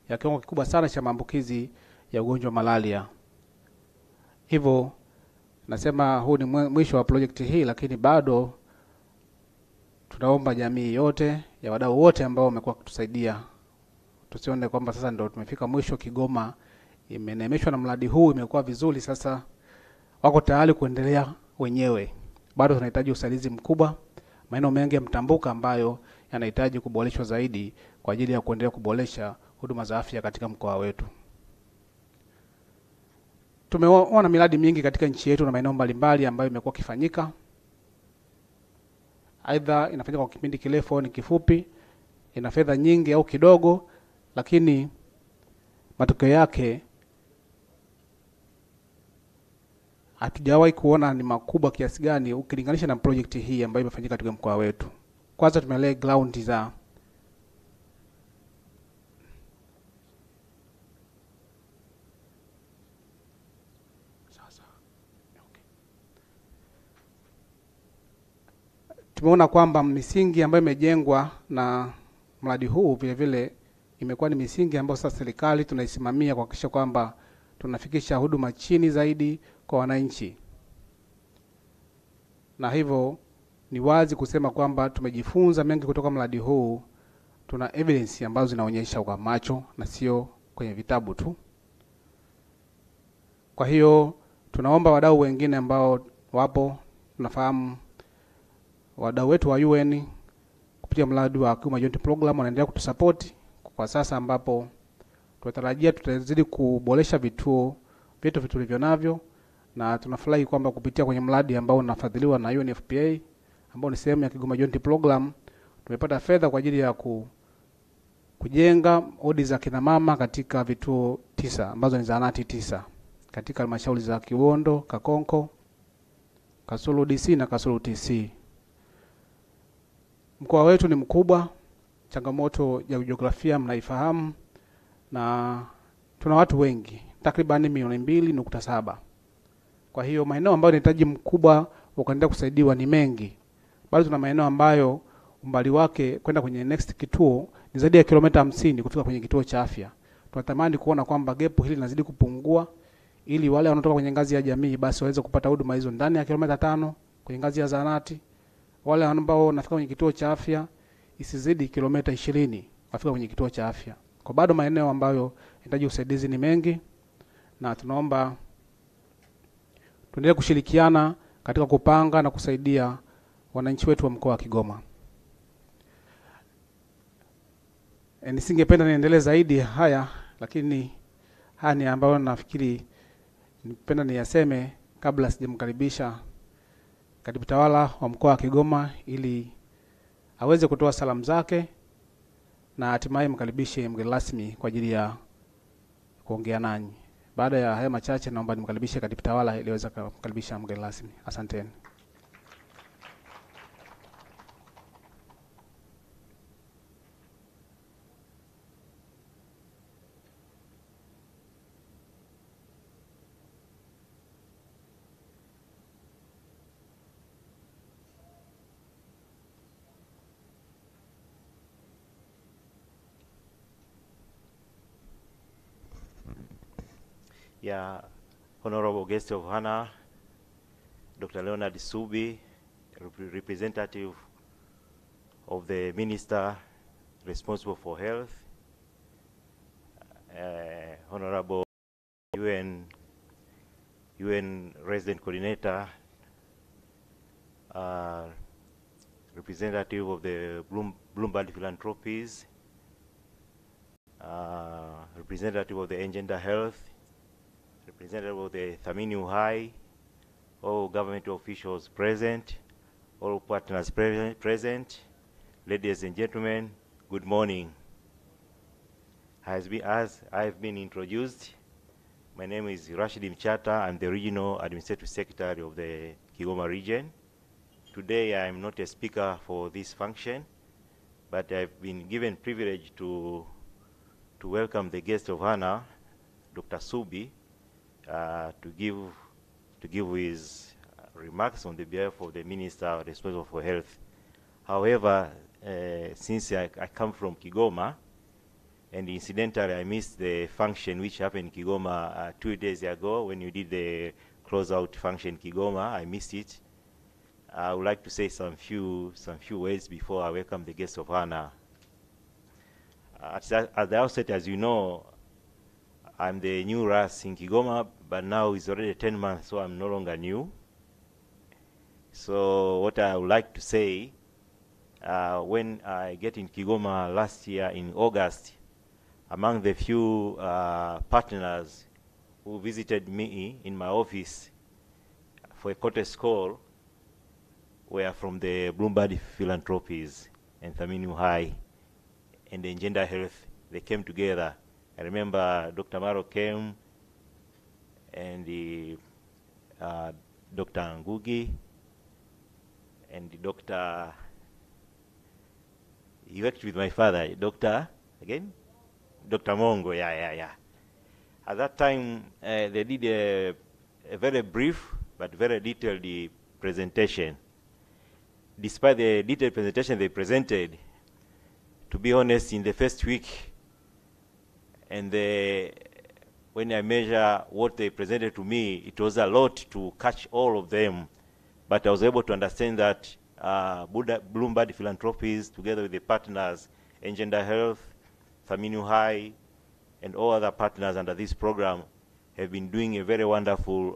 ya kiwango kikubwa sana cha maambukizi ya ugonjwa wa malaria. Hivyo nasema huu ni mwisho wa project hii, lakini bado tunaomba jamii yote ya wadau wote ambao wamekuwa kutusaidia. Tusione kwamba sasa ndio tumefika mwisho, Kigoma imenemeshwa na mradi huu, imekuwa vizuri, sasa wako tayari kuendelea wenyewe. Bado tunahitaji usaidizi mkubwa, maeneo mengi ya mtambuka ambayo yanahitaji kuboreshwa zaidi kwa ajili ya kuendelea kuboresha huduma za afya katika mkoa wetu. Tumeona miradi mingi katika nchi yetu na maeneo mbalimbali ambayo imekuwa kifanyika. Aidha inafanyika kwa kipindi kirefu au ni kifupi, ina fedha nyingi au kidogo, lakini matokeo yake hatujawahi kuona ni makubwa kiasi gani ukilinganisha na project hii ambayo imefanyika katika mkoa wetu. Kwanza tumelea ground za tumeona kwamba misingi ambayo imejengwa na mradi huu vile vile imekuwa ni misingi ambayo sasa serikali tunaisimamia kuhakikisha kwamba tunafikisha huduma chini zaidi kwa wananchi. Na hivyo ni wazi kusema kwamba tumejifunza mengi kutoka mradi huu. Tuna evidence ambazo zinaonyesha kwa macho na sio kwenye vitabu tu. Kwa hiyo tunaomba wadau wengine ambao wapo, tunafahamu wadau wetu wa UN kupitia mradi wa Kigoma Joint Program wanaendelea kutusupport kwa sasa, ambapo tunatarajia tutazidi kuboresha vituo vyetu tulivyo navyo, na tunafurahi kwamba kupitia kwenye mradi ambao unafadhiliwa na UNFPA ambao ni sehemu ya Kigoma Joint Program tumepata fedha kwa ajili ya kujenga wodi za kina mama katika vituo 9 ambazo ni zahanati 9 katika halmashauri za Kibondo, Kakonko, Kasulu DC na Kasulu TC. Mkoa wetu ni mkubwa, changamoto ya jiografia mnaifahamu, na tuna watu wengi takriban 2.7. Kwa hiyo maeneo ambayo yanahitaji mkubwa wa kuendelea kusaidiwa ni mengi. Bado tuna maeneo ambayo umbali wake kwenda kwenye next kituo ni zaidi ya kilomita 50 kufika kwenye kituo cha afya. Tunatamani kuona kwamba gap hili linazidi kupungua ili wale wanaotoka kwenye ngazi ya jamii basi waweze kupata huduma hizo ndani ya kilomita 5 kwenye ngazi ya zahanati. Wale ambao wanafika kwenye kituo cha afya isizidi kilomita 20 wafika kwenye kituo cha afya. Kwa bado maeneo ambayo yanahitaji usaidizi ni mengi, na tunaomba tuendelee kushirikiana katika kupanga na kusaidia wananchi wetu wa mkoa wa Kigoma. Nisingependa niendelee zaidi haya, lakini haya ni ambayo nafikiri nipenda niyaseme kabla sijamkaribisha katibu tawala wa mkoa wa Kigoma ili aweze kutoa salamu zake na hatimaye mkaribishe mgeni rasmi kwa ajili ya kuongea nanyi. Baada ya haya machache, naomba nimkaribishe katibu tawala ili aweze kukaribisha mgeni rasmi. Asanteni. Yeah, Honorable Guest of Honor, Dr. Leonard Subi, representative of the Minister responsible for health, Honorable UN Resident Coordinator, representative of the Bloomberg Philanthropies, representative of the Engender Health, representative of the Thamini High, all government officials present, all partners present, ladies and gentlemen, good morning. As I've been introduced, my name is Rashid Mchata. I'm the Regional Administrative Secretary of the Kigoma region. Today I'm not a speaker for this function, but I've been given privilege to welcome the guest of honor, Dr. Subi, to give his remarks on the behalf of the Minister responsible for health. However, since I come from Kigoma, and incidentally I missed the function which happened in Kigoma 2 days ago when you did the close-out function in Kigoma, I missed it. I would like to say some few words before I welcome the guest of honor. At the outset, as you know, I'm the new RAS in Kigoma, but now it's already 10 months, so I'm no longer new. So what I would like to say, when I get in Kigoma last year in August, among the few partners who visited me in my office for a courtesy call were from the Bloomberg Philanthropies and Thamini High and the Gender Health. They came together. I remember Dr. Maro came and Dr. Ngugi and Dr. He worked with my father, Dr. Mongo, yeah. At that time, they did a very brief but very detailed presentation. Despite the detailed presentation they presented, to be honest, in the first week, and when I measure what they presented to me, it was a lot to catch all of them. But I was able to understand that Bloomberg Philanthropies, together with the partners, Gender Health, Thamini High, and all other partners under this program, have been doing a very wonderful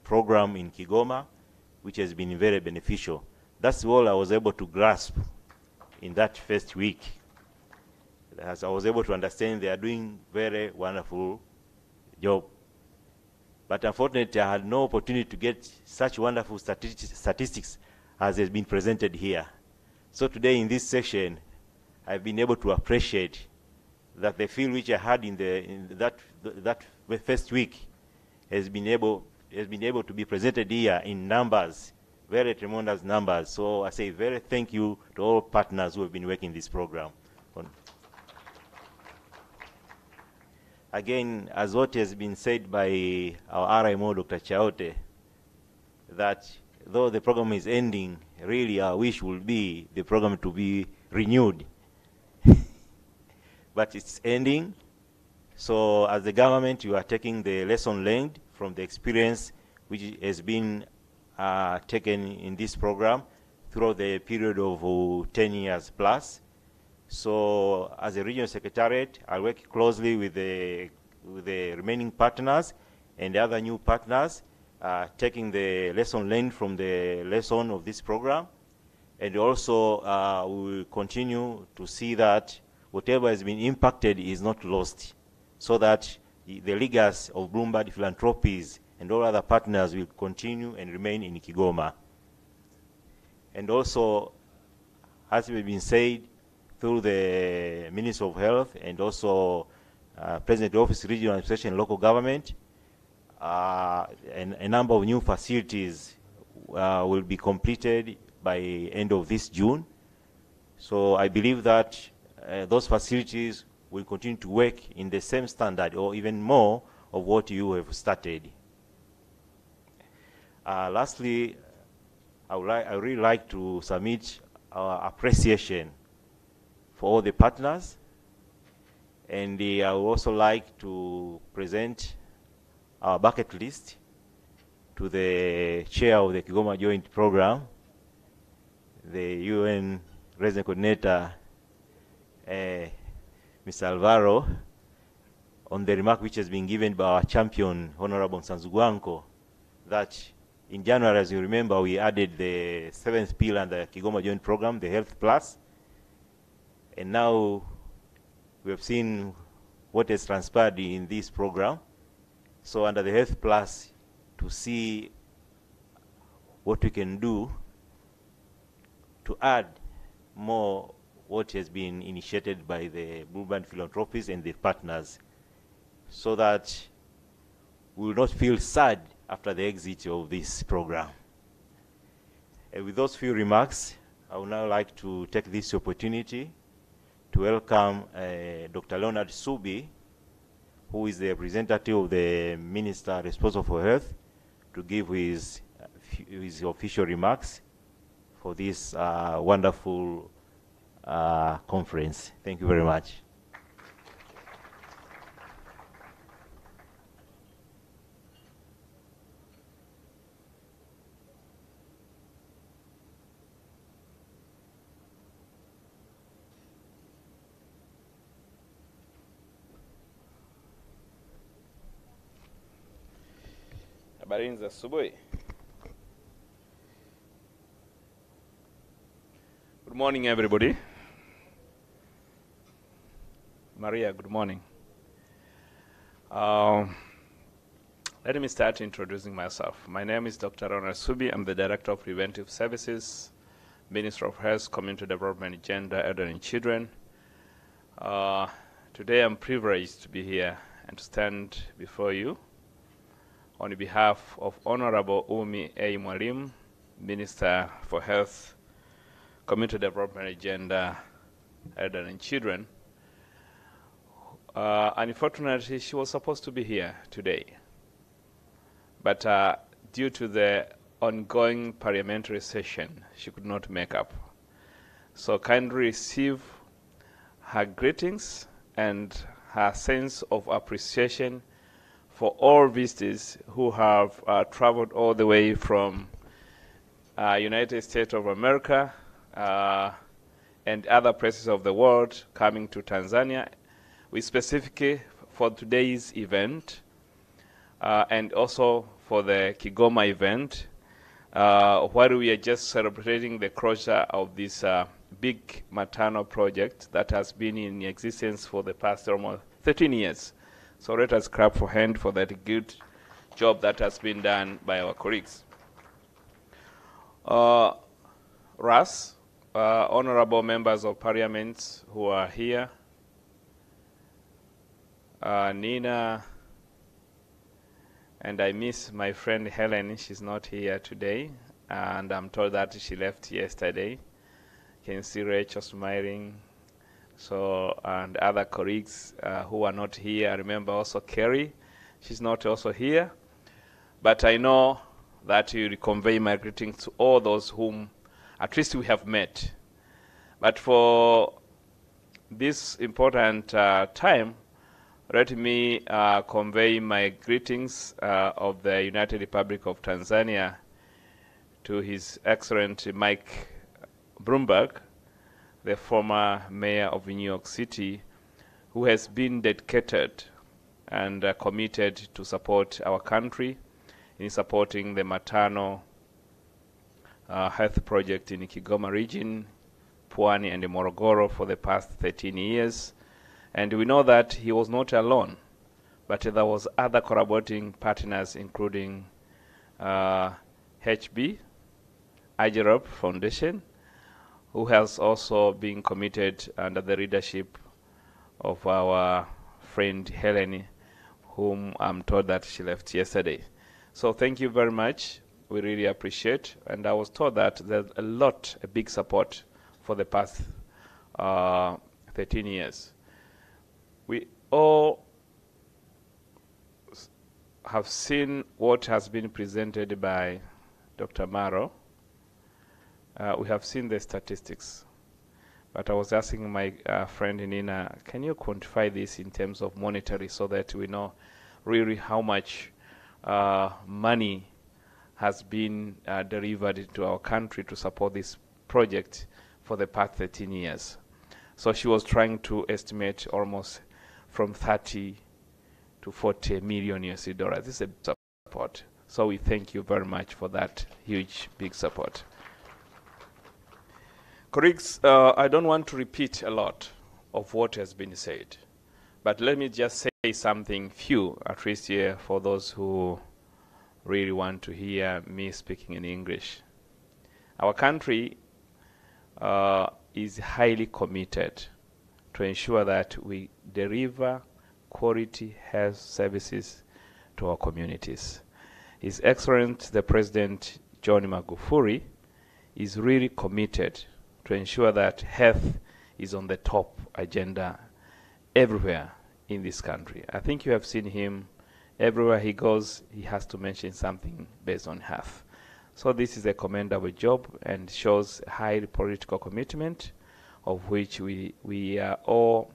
program in Kigoma, which has been very beneficial. That's all I was able to grasp in that first week. As I was able to understand, they are doing very wonderful job. But unfortunately, I had no opportunity to get such wonderful statistics as has been presented here. So today in this section, I've been able to appreciate that the field which I had in that first week has been able to be presented here in numbers, very tremendous numbers. So I say very thank you to all partners who have been working this program. Again, as what has been said by our RMO, Dr. Chaote, that though the program is ending, really our wish will be the program to be renewed. But it's ending. So as the government, you are taking the lesson learned from the experience which has been taken in this program throughout the period of 10 years plus. So as a regional secretariat, I work closely with the remaining partners and the other new partners, taking the lesson learned from the lesson of this program. And also we will continue to see that whatever has been impacted is not lost, so that the legacy of Bloomberg Philanthropies and all other partners will continue and remain in Kigoma. And also, as has been said, through the Minister of Health and also President of Office, Regional Administration, and Local Government, and a number of new facilities will be completed by end of this June. So I believe that those facilities will continue to work in the same standard or even more of what you have started. Lastly, I would really like to submit our appreciation for all the partners, and I would also like to present our bucket list to the chair of the Kigoma Joint Program, the UN Resident Coordinator, Mr. Alvaro, on the remark which has been given by our champion, Honorable Sanzugwanko, that in January, as you remember, we added the 7th pillar under the Kigoma Joint Program, the Health Plus. And now we have seen what has transpired in this program. So under the Health Plus, to see what we can do to add more what has been initiated by the Bloomberg Philanthropies and the partners, so that we will not feel sad after the exit of this program. And with those few remarks, I would now like to take this opportunity to welcome Dr. Leonard Subi, who is the representative of the Minister responsible for health, to give his official remarks for this wonderful conference. Thank you very much. Habari za asubuhi. Good morning, everybody. Maria, good morning. Let me start introducing myself. My name is Dr. Ronald Subi. I'm the Director of Preventive Services, Minister of Health, Community Development, Gender, Elderly and Children. Today I'm privileged to be here and to stand before you on behalf of Honorable Umi A. Mwalimu, Minister for Health, Community Development, Gender, Elderly and Children. Unfortunately, she was supposed to be here today, but due to the ongoing parliamentary session, she could not make up. So kindly receive her greetings and her sense of appreciation for all visitors who have traveled all the way from United States of America and other places of the world coming to Tanzania. We specifically for today's event and also for the Kigoma event, while we are just celebrating the closure of this big maternal project that has been in existence for the past almost 13 years. So let us clap for hand for that good job that has been done by our colleagues. Ras, honorable members of parliament who are here, Nina, and I miss my friend Helen. She's not here today, and I'm told that she left yesterday. Can see Rachel smiling. So, and other colleagues who are not here. I remember also Kerry. She's not also here. But I know that you will convey my greetings to all those whom at least we have met. But for this important time, let me convey my greetings of the United Republic of Tanzania to His Excellency Mike Bloomberg, the former mayor of New York City, who has been dedicated and committed to support our country in supporting the maternal health project in Kigoma region, Pwani and Morogoro for the past 13 years. And we know that he was not alone, but there was other collaborating partners, including HB, BAgerup Foundation, who has also been committed under the leadership of our friend Helen, whom I'm told that she left yesterday. So thank you very much. We really appreciate. And I was told that there's a big support for the past 13 years. We all have seen what has been presented by Dr. Maro. We have seen the statistics. But I was asking my friend Nina, can you quantify this in terms of monetary so that we know really how much money has been delivered into our country to support this project for the past 13 years? So she was trying to estimate almost from 30 to 40 million US dollars. This is a big support. So we thank you very much for that huge, big support. Colleagues, I don't want to repeat a lot of what has been said, but let me just say something few, at least here, for those who really want to hear me speaking in English. Our country is highly committed to ensure that we deliver quality health services to our communities. His Excellency, the President John Magufuli, is really committed to ensure that health is on the top agenda everywhere in this country. I think you have seen him everywhere he goes, he has to mention something based on health. So this is a commendable job and shows high political commitment, of which we are all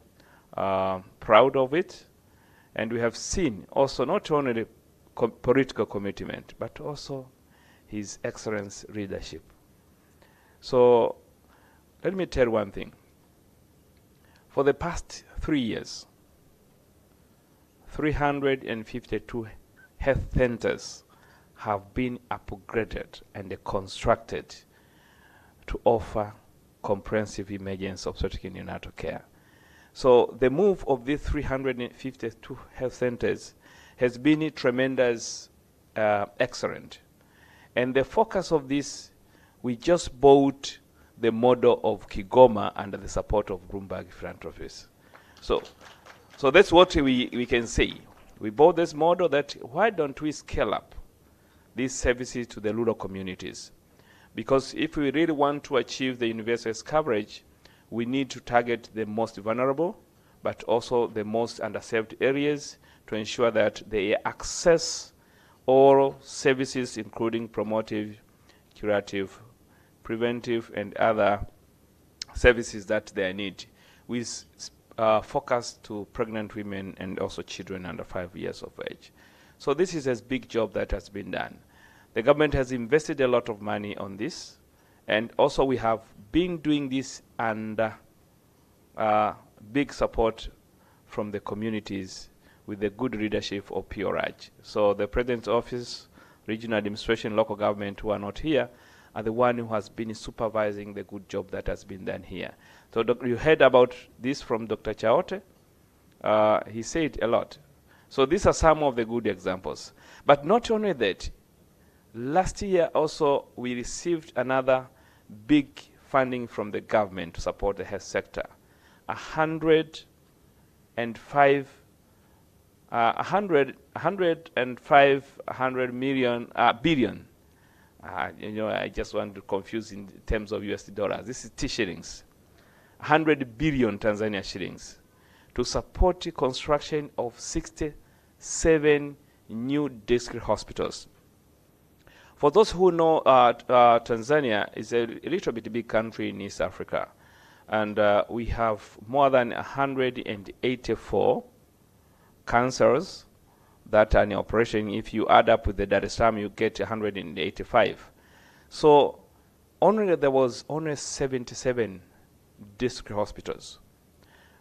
proud of it. And we have seen also not only the political commitment, but also His Excellency's leadership. So let me tell one thing. For the past 3 years, 352 health centers have been upgraded and constructed to offer comprehensive emergency obstetric and neonatal care. So the move of these 352 health centers has been tremendous, excellent. And the focus of this, we just bought the model of Kigoma under the support of Bloomberg philanthropies. So that's what we can say. We bought this model that why don't we scale up these services to the rural communities? Because if we really want to achieve the universal coverage, we need to target the most vulnerable, but also the most underserved areas to ensure that they access all services, including promotive, curative, preventive, and other services that they need, with focus to pregnant women and also children under 5 years of age. So this is a big job that has been done. The government has invested a lot of money on this, and also we have been doing this under big support from the communities with the good leadership of PRH. So the President's Office, Regional Administration, local government who are not here are the one who has been supervising the good job that has been done here. So you heard about this from Dr. Chaote. He said a lot. So these are some of the good examples. But not only that, last year also we received another big funding from the government to support the health sector. 105 billion. I just want to confuse in terms of USD dollars. This is T shillings. 100 billion Tanzania shillings to support the construction of 67 new district hospitals. For those who know, Tanzania is a little bit big country in East Africa, and we have more than 184 cancers that are in operation. If you add up with the Dar es Salaam, you get 185. So there was only 77 district hospitals.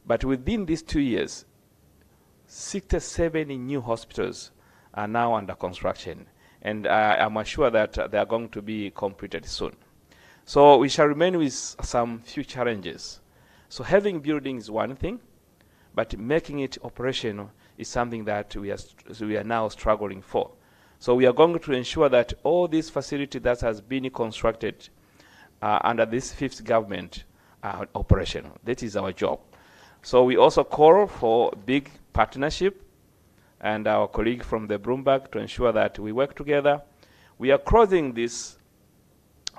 But within these 2 years, 67 new hospitals are now under construction. And I'm sure that they are going to be completed soon. So we shall remain with some few challenges. So having buildings is one thing, but making it operational is something that we are now struggling for. So we are going to ensure that all these facilities that has been constructed under this fifth government are operational. That is our job. So we also call for big partnership and our colleague from the Bloomberg to ensure that we work together. We are closing this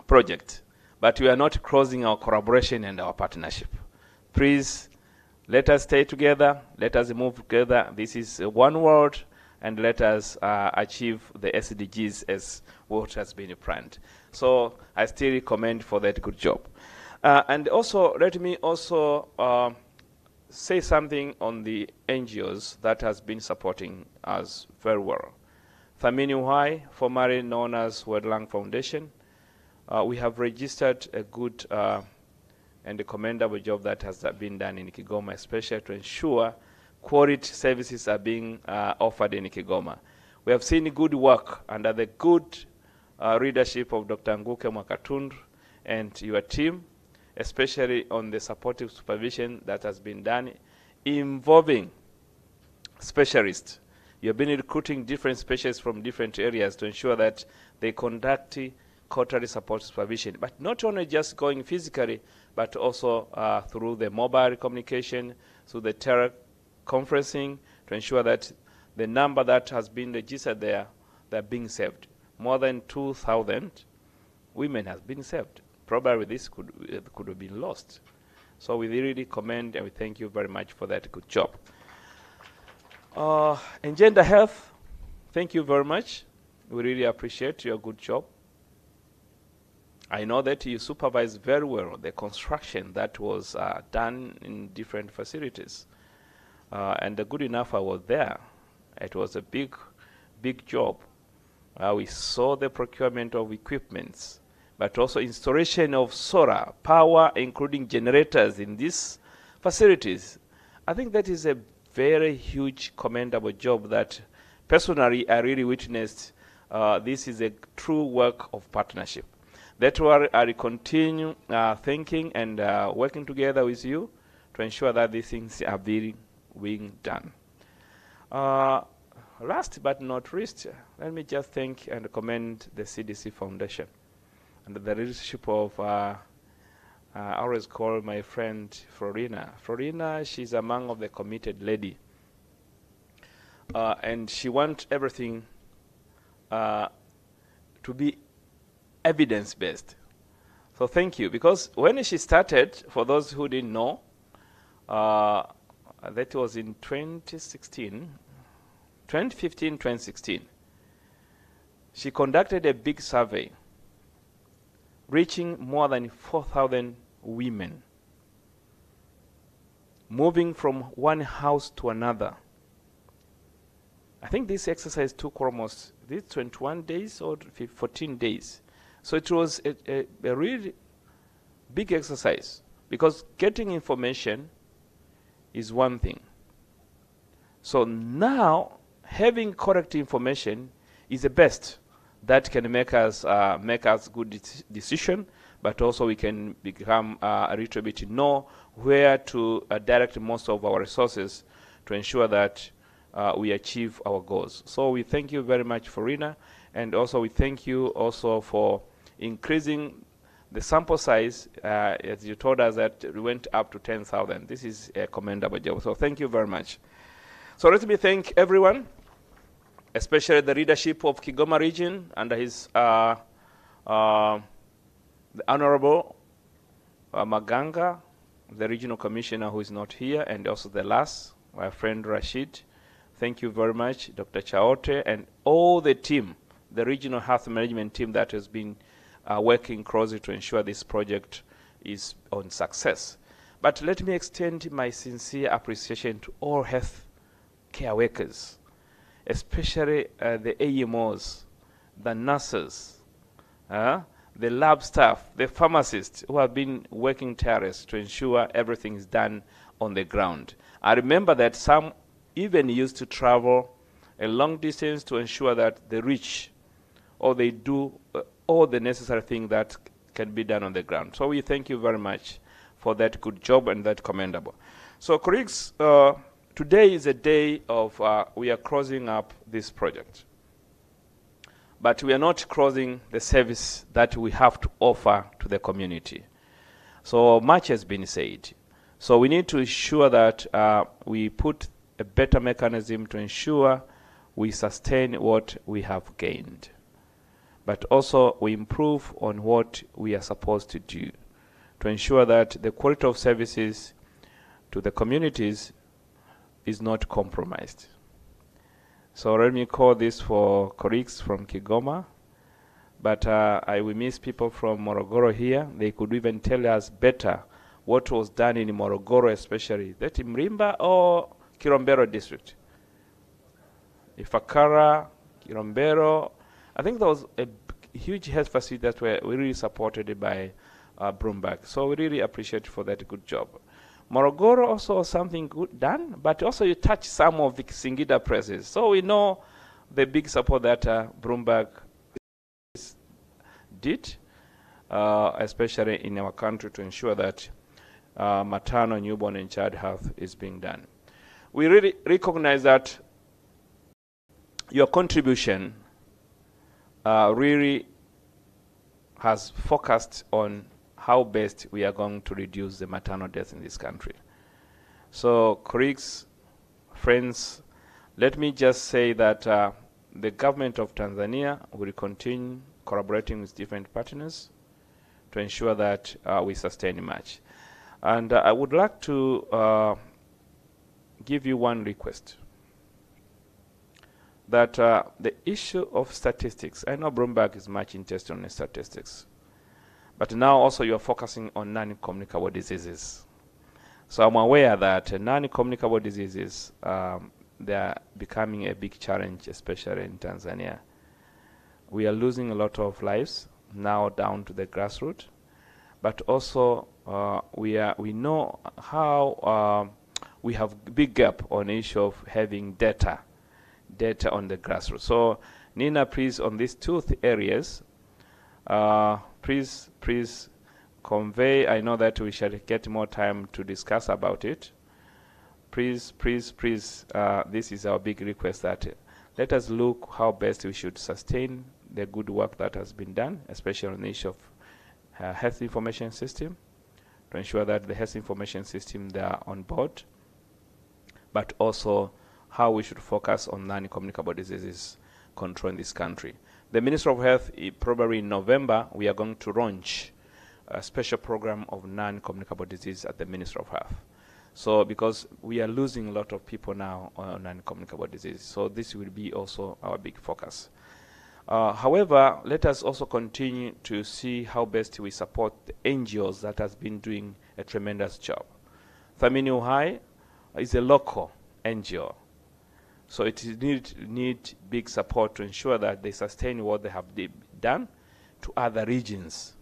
project, but we are not closing our collaboration and our partnership. Please, let us stay together. Let us move together. This is one world, and let us achieve the SDGs as what has been planned. So I still commend for that good job. And also, let me also say something on the NGOs that has been supporting us very well. Thamini Uhai, formerly known as World Lung Foundation, we have registered a good and a commendable job that has been done in Kigoma, especially to ensure quality services are being offered in Kigoma. We have seen good work under the good leadership of Dr. Nguke Mwakatundu and your team, especially on the supportive supervision that has been done involving specialists. You have been recruiting different specialists from different areas to ensure that they conduct quarterly support supervision, but not only just going physically, but also through the mobile communication, through the teleconferencing, to ensure that the number that has been registered there, they're being saved. More than 2,000 women have been saved. Probably this could have been lost. So we really commend and we thank you very much for that good job. In gender health, thank you very much. We really appreciate your good job. I know that you supervise very well the construction that was done in different facilities. And the good enough I was there. It was a big job. We saw the procurement of equipments, but also installation of solar power, including generators in these facilities. I think that is a very huge, commendable job that personally I really witnessed this is a true work of partnership. That's why I continue thinking and working together with you to ensure that these things are being done. Last but not least, let me just thank and commend the CDC Foundation under the leadership of I always call my friend Florina. Florina, she's among of the committed lady. And she wants everything to be evidence-based. So thank you. Because when she started, for those who didn't know, that was in 2015, 2016. She conducted a big survey reaching more than 4,000 women, moving from one house to another. I think this exercise took almost 21 days or 14 days. So it was a really big exercise, because getting information is one thing. So now having correct information is the best that can make us good decision, but also we can become a little bit know where to direct most of our resources to ensure that we achieve our goals. So we thank you very much, Florina, and also we thank you also for increasing the sample size, as you told us that we went up to 10,000. This is a commendable job. So thank you very much. So let me thank everyone, especially the leadership of Kigoma region under his the Honorable Maganga, the regional commissioner who is not here, and also the last, my friend Rashid. Thank you very much, Dr. Chaote, and all the team, the regional health management team that has been working closely to ensure this project is on success. But let me extend my sincere appreciation to all health care workers, especially the AMOs, the nurses, the lab staff, the pharmacists who have been working tirelessly to ensure everything is done on the ground. I remember that some even used to travel a long distance to ensure that they reach or they do all the necessary things that can be done on the ground. So we thank you very much for that good job and that commendable. So colleagues, today is a day of, we are closing up this project. But we are not closing the service that we have to offer to the community. So much has been said. So we need to ensure that we put a better mechanism to ensure we sustain what we have gained, but also we improve on what we are supposed to do to ensure that the quality of services to the communities is not compromised. So let me call this for colleagues from Kigoma, but I will miss people from Morogoro here. They could even tell us better what was done in Morogoro, especially that in Mrimba or Kilombero district. Ifakara, Kilombero, I think there was a huge health facility that were really supported by Bloomberg. So we really appreciate for that good job. Morogoro also something good done, but also you touch some of the Singida presses. So we know the big support that Bloomberg did, especially in our country, to ensure that maternal, newborn, and child health is being done. We really recognize that your contribution really has focused on how best we are going to reduce the maternal deaths in this country. So, colleagues, friends, let me just say that the government of Tanzania will continue collaborating with different partners to ensure that we sustain much. And I would like to give you one request, that the issue of statistics, I know Bloomberg is much interested in statistics, but now also you are focusing on non-communicable diseases. So I'm aware that non-communicable diseases, they are becoming a big challenge, especially in Tanzania. We are losing a lot of lives now down to the grassroots, but also we know how we have big gap on issue of having data on the grassroots. So Nina, please, on these two areas, please convey. I know that we shall get more time to discuss about it. Please, this is our big request, that let us look how best we should sustain the good work that has been done, especially on the issue of health information system, to ensure that the health information system, they are on board, but also how we should focus on non-communicable diseases control in this country. The Minister of Health, probably in November, we are going to launch a special program of non-communicable disease at the Ministry of Health. So because we are losing a lot of people now on non-communicable disease, so this will be also our big focus. However, let us also continue to see how best we support the NGOs that has been doing a tremendous job. Thamini Uhai is a local NGO, so it need big support to ensure that they sustain what they have done to other regions,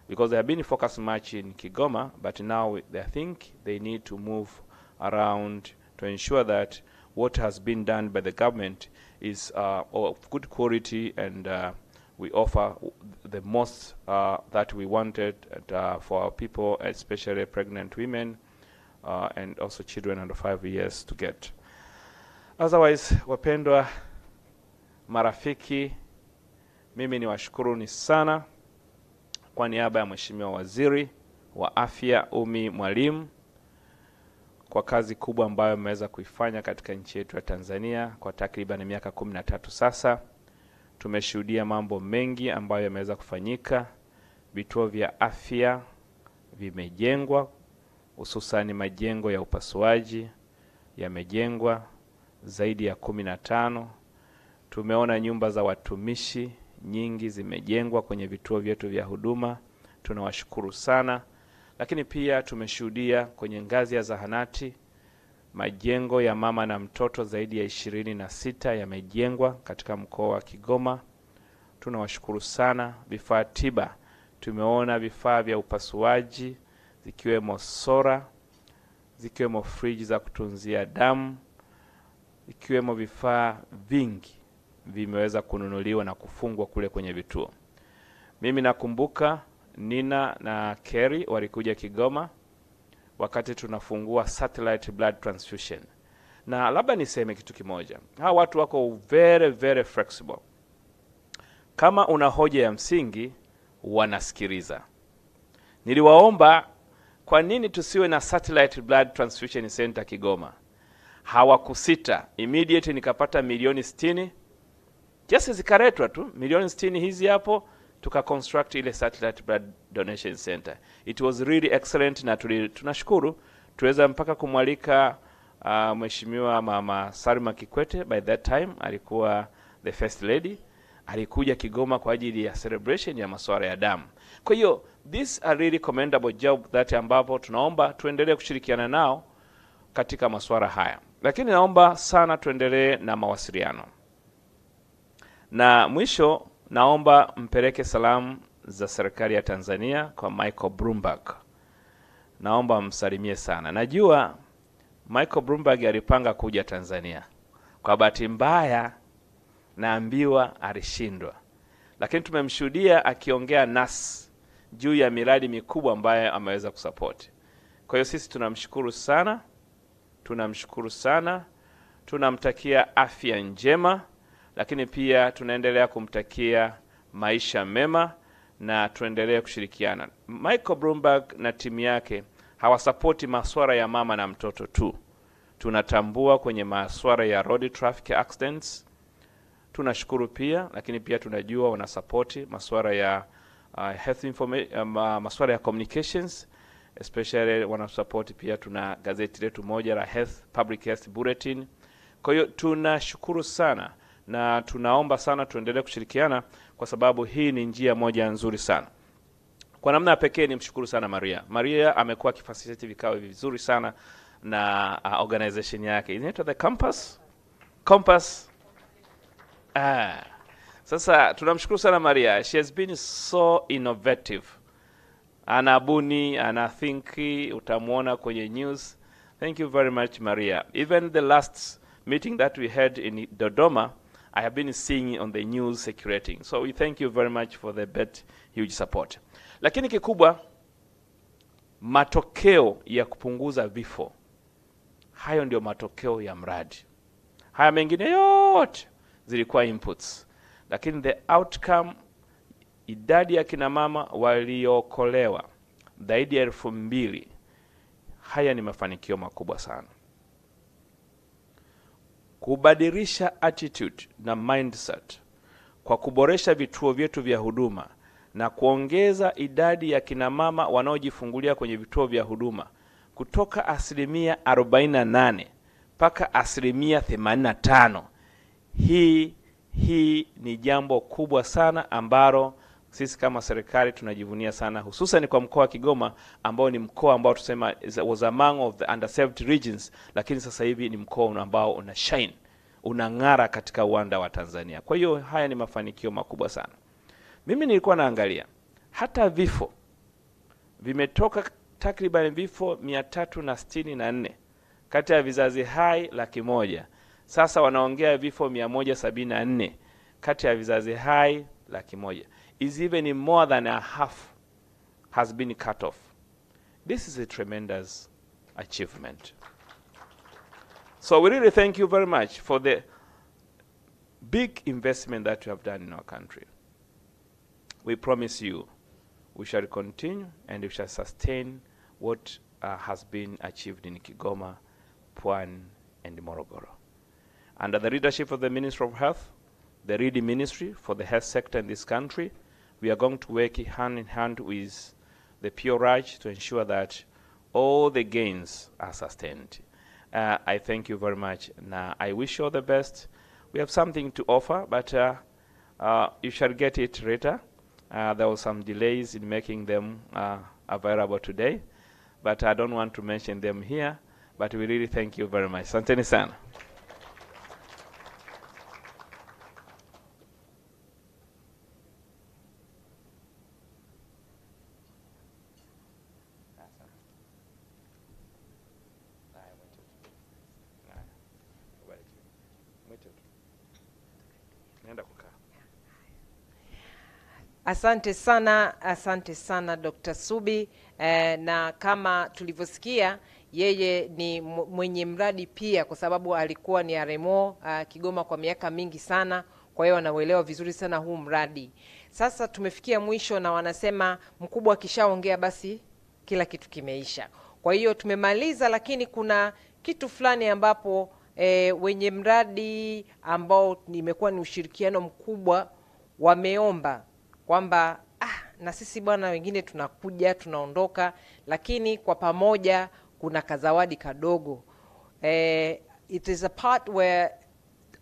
because they have been focused much in Kigoma, but now they think they need to move around to ensure that what has been done by the government is of good quality, and we offer the most that we wanted for our people, especially pregnant women and also children under 5 years to get. Otherwise, wapendwa marafiki, mimi ni washukuruni sana kwa niaba ya Mheshimiwa Waziri wa Afya Mwalimu kwa kazi kubwa ambayo mmeweza kuifanya katika nchi yetu ya Tanzania kwa takriban miaka 13 sasa. Tumeshuhudia mambo mengi ambayo yameweza kufanyika. Vituo vya afya vimejengwa, hususan majengo ya upasuaji yamejengwa zaidi ya 15. Tumeona nyumba za watumishi nyingi zimejengwa kwenye vituo vyetu vya huduma. Tunawashukuru sana. Lakini pia tumeshuhudia kwenye ngazi ya zahanati majengo ya mama na mtoto zaidi ya 26 yamejengwa katika mkoa wa Kigoma. Tunawashukuru sana. Vifaa tiba, tumeona vifaa vya upasuaji zikiwemo sora, zikiwemo friji za kutunzia damu, ikiwemo vifaa vingi vimeweza kununuliwa na kufungwa kule kwenye vituo. Mimi nakumbuka Nina na Kerry walikuja Kigoma wakati tunafungua satellite blood transfusion. Na labda niseme kitu kimoja. Hawa watu wako very flexible. Kama una hoja ya msingi, wanasikiliza. Niliwaomba kwa nini tusiwe na satellite blood transfusion center Kigoma. Hawakusita. Immediately nikapata milioni 60. Just zikaretwa tu milioni 60 hizi hapo, tukaconstruct ile satellite blood donation center. It was really excellent, na tunashukuru tuweza mpaka kumwalika Mheshimiwa Mama Salma Kikwete. By that time alikuwa the first lady, alikuja Kigoma kwa ajili ya celebration ya masuala ya damu. Kwa hiyo this a really commendable job that ambapo tunaomba tuendelee kushirikiana nao katika masuala haya. Lakini naomba sana tuendelee na mawasiliano. Na mwisho naomba mpeleke salamu za serikali ya Tanzania kwa Bloomberg. Naomba msalimie sana. Najua Bloomberg alipanga kuja Tanzania. Kwa bahati mbaya naambiwa alishindwa. Lakini tumemshuhudia akiongea nasi juu ya miradi mikubwa ambayo ameweza kusupport. Kwa hiyo sisi tunamshukuru sana. Tunamtakia afya njema, lakini pia tunaendelea kumtakia maisha mema, na tuendelee kushirikiana. Bloomberg na timu yake hawasapoti masuala ya mama na mtoto tu. Tunatambua kwenye masuala ya road traffic accidents. Tunashukuru pia, lakini pia tunajua wanasapoti masuala ya health information, masuala ya communications, especially wanasupport pia. Tuna gazeti letu moja la Public Health Bulletin. Kwa hiyo tunashukuru sana, na tunaomba sana tuendelee kushirikiana, kwa sababu hii ni njia moja nzuri sana. Kwa namna pekee nimshukuru sana Maria amekuwa akifacilitate vikao vizuri sana na organization yake inaitwa the Compass. Sasa tunamshukuru sana Maria. She has been so innovative. Anabuni, anathinki, utamuona kwenye news. Thank you very much, Maria. Even the last meeting that we had in Dodoma, I have been seeing on the news circulating. So we thank you very much for the huge support. Lakini kikubwa, matokeo ya kupunguza vifo, hayo ndio matokeo ya mradi. Haya mengine yote zilikuwa inputs, lakini the outcome, idadi ya kina mama waliokolewa zaidi ya 2,000, haya ni mafanikio makubwa sana. Kubadilisha attitude na mindset kwa kuboresha vituo vyetu vya huduma na kuongeza idadi ya kina mama wanaojifungulia kwenye vituo vya huduma kutoka 48% mpaka 85%. Hii ni jambo kubwa sana ambalo sisi kama serikali tunajivunia sana, hususan kwa mkoa wa Kigoma ambao ni mkoa ambao tusema was among of the underserved regions, lakini sasa hivi ni mkoa ambao una shine, unang'ara katika uwanda wa Tanzania. Kwa hiyo haya ni mafanikio makubwa sana. Mimi nilikuwa naangalia hata vifo vimetoka takriban vifo 364 kati ya vizazi hai 100,000. Sasa wanaongea vifo 174 kati ya vizazi hai 100,000. Is even more than a half has been cut off. This is a tremendous achievement. So we really thank you very much for the big investment that you have done in our country. We promise you we shall continue and we shall sustain what has been achieved in Kigoma, Pwani, and Morogoro. Under the leadership of the Ministry of Health, the leading ministry for the health sector in this country, we are going to work hand in hand with the PRH to ensure that all the gains are sustained. I thank you very much. Now, I wish you all the best. We have something to offer, but you shall get it later. There were some delays in making them available today, but I don't want to mention them here, but we really thank you very much. Asanteni sana. Asante sana Dr. Subi. Na kama tulivyosikia, yeye ni mwenye mradi pia, kwa sababu alikuwa ni RMO Kigoma kwa miaka mingi sana, kwa hiyo anauelewa vizuri sana huu mradi. Sasa tumefikia mwisho na wanasema mkubwa akishaongea basi kila kitu kimeisha. Kwa hiyo tumemaliza, lakini kuna kitu fulani ambapo wenye mradi ambao imekuwa ni ushirikiano mkubwa wameomba kwamba na sisi bwana wengine tunakuja tunaondoka, lakini kwa pamoja kuna kazawadi kadogo. It is a part where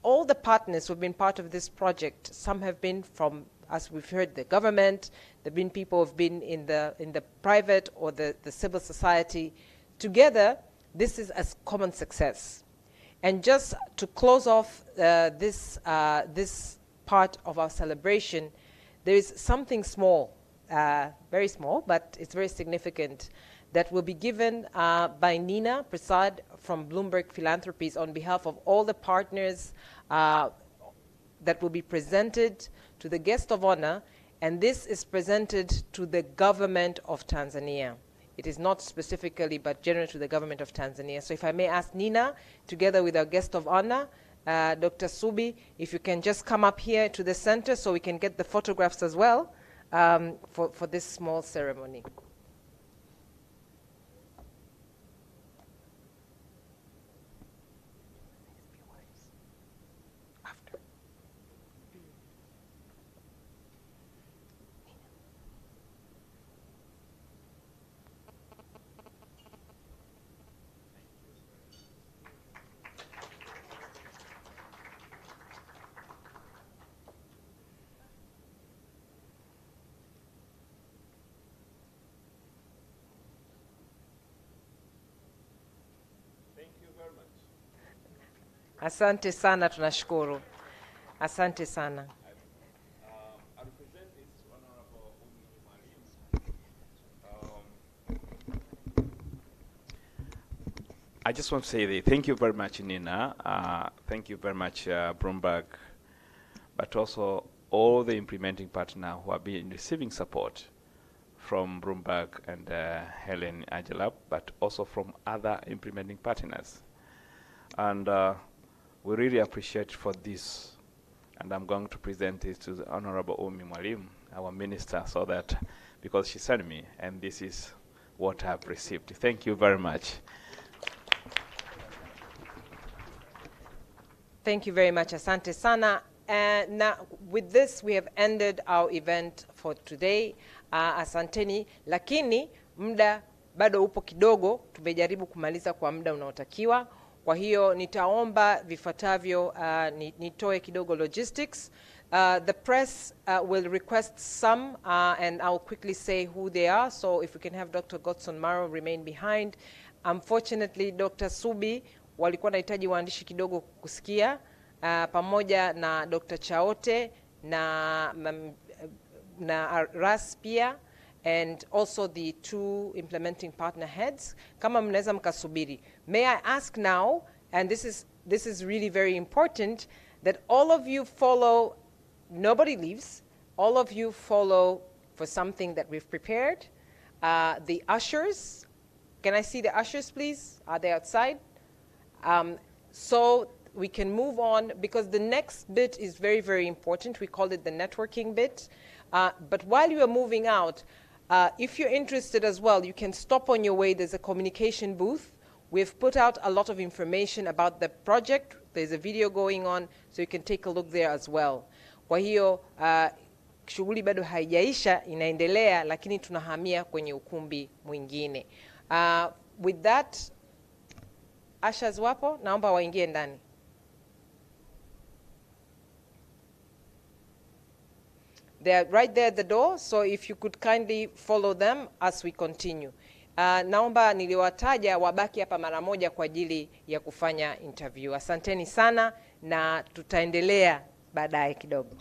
all the partners who have been part of this project, some have been from, as we've heard, the government, there have been people who have been in the private or the civil society. Together, this is a common success. And just to close off this part of our celebration, there is something small, very small, but it's very significant, that will be given by Nina Prasad from Bloomberg Philanthropies on behalf of all the partners that will be presented to the guest of honor, and this is presented to the government of Tanzania. It is not specifically, but generally to the government of Tanzania. So if I may ask Nina, together with our guest of honor, Dr. Subi, if you can just come up here to the center so we can get the photographs as well for this small ceremony. Asante sana, tunashukuru. Asante sana. I just want to say thank you very much, Nina. Thank you very much, Bloomberg but also all the implementing partners who have been receiving support from Bloomberg and Helen BAgerup, but also from other implementing partners. And we really appreciate for this. And I'm going to present it to the Honorable Umi Mwalimu, our minister, so that, because she sent me, and this is what I've received. Thank you very much. Thank you very much, asante sana. And now, with this, we have ended our event for today. Asanteni, lakini muda bado upo kidogo, tumejaribu kumaliza kwa muda unaotakiwa. Kwa hiyo nitaomba vifuatavyo, nitoe kidogo logistics. The press will request some, and I'll quickly say who they are. So if we can have Dr. Godson Maro remain behind. Unfortunately, Dr. Subi walikuwa nahitaji waandishi kidogo kusikia, pamoja na Dr. Chaote na Ras pia, and also the two implementing partner heads. Kama mnaweza mkasubiri. May I ask now, and this is really very important, that all of you follow, nobody leaves, all of you follow for something that we've prepared. The ushers, can I see the ushers please? Are they outside? So we can move on, because the next bit is very, very important. We call it the networking bit. But while you are moving out, if you're interested as well, you can stop on your way. There's a communication booth. We've put out a lot of information about the project. There's a video going on, so you can take a look there as well. Kwa hiyo, shughuli bado haijaisha, inaendelea, lakini tunahamia kwenye ukumbi mwingine. With that, ushers wapo, naomba waingie ndani. They're right there at the door, so if you could kindly follow them as we continue. Naomba niliwataja wabaki hapa mara moja kwa ajili ya kufanya interview. Asanteni sana, na tutaendelea baadaye kidogo.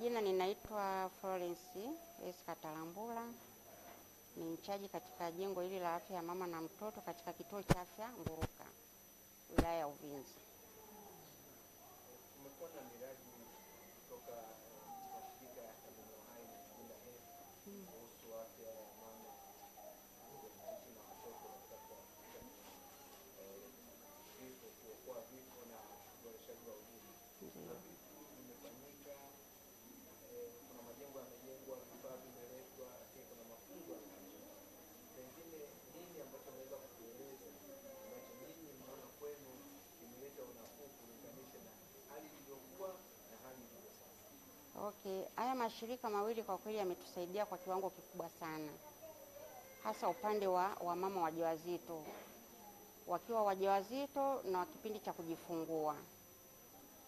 majina ninaitwa Florence Katalambula. Ni mchaji katika jengo hili la afya ya mama na mtoto katika kituo cha afya Nguruka, wilaya ya Uvinza. Okay, haya mashirika mawili kwa kweli yametusaidia kwa kiwango kikubwa sana. Hasa upande wa mama wajawazito. Wakiwa wajawazito na kipindi cha kujifungua.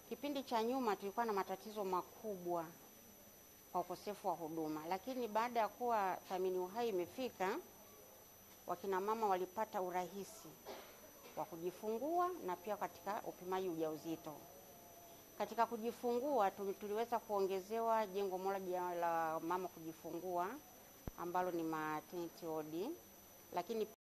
Kipindi cha nyuma tulikuwa na matatizo makubwa kwa ukosefu wa huduma, lakini baada ya kuwa thamini uhai imefika, wakina mama walipata urahisi wa kujifungua na pia katika upimaji ujauzito. Katika kujifungua tuliweza kuongezewa jengo moja la mama kujifungua ambalo ni maternity ward, lakini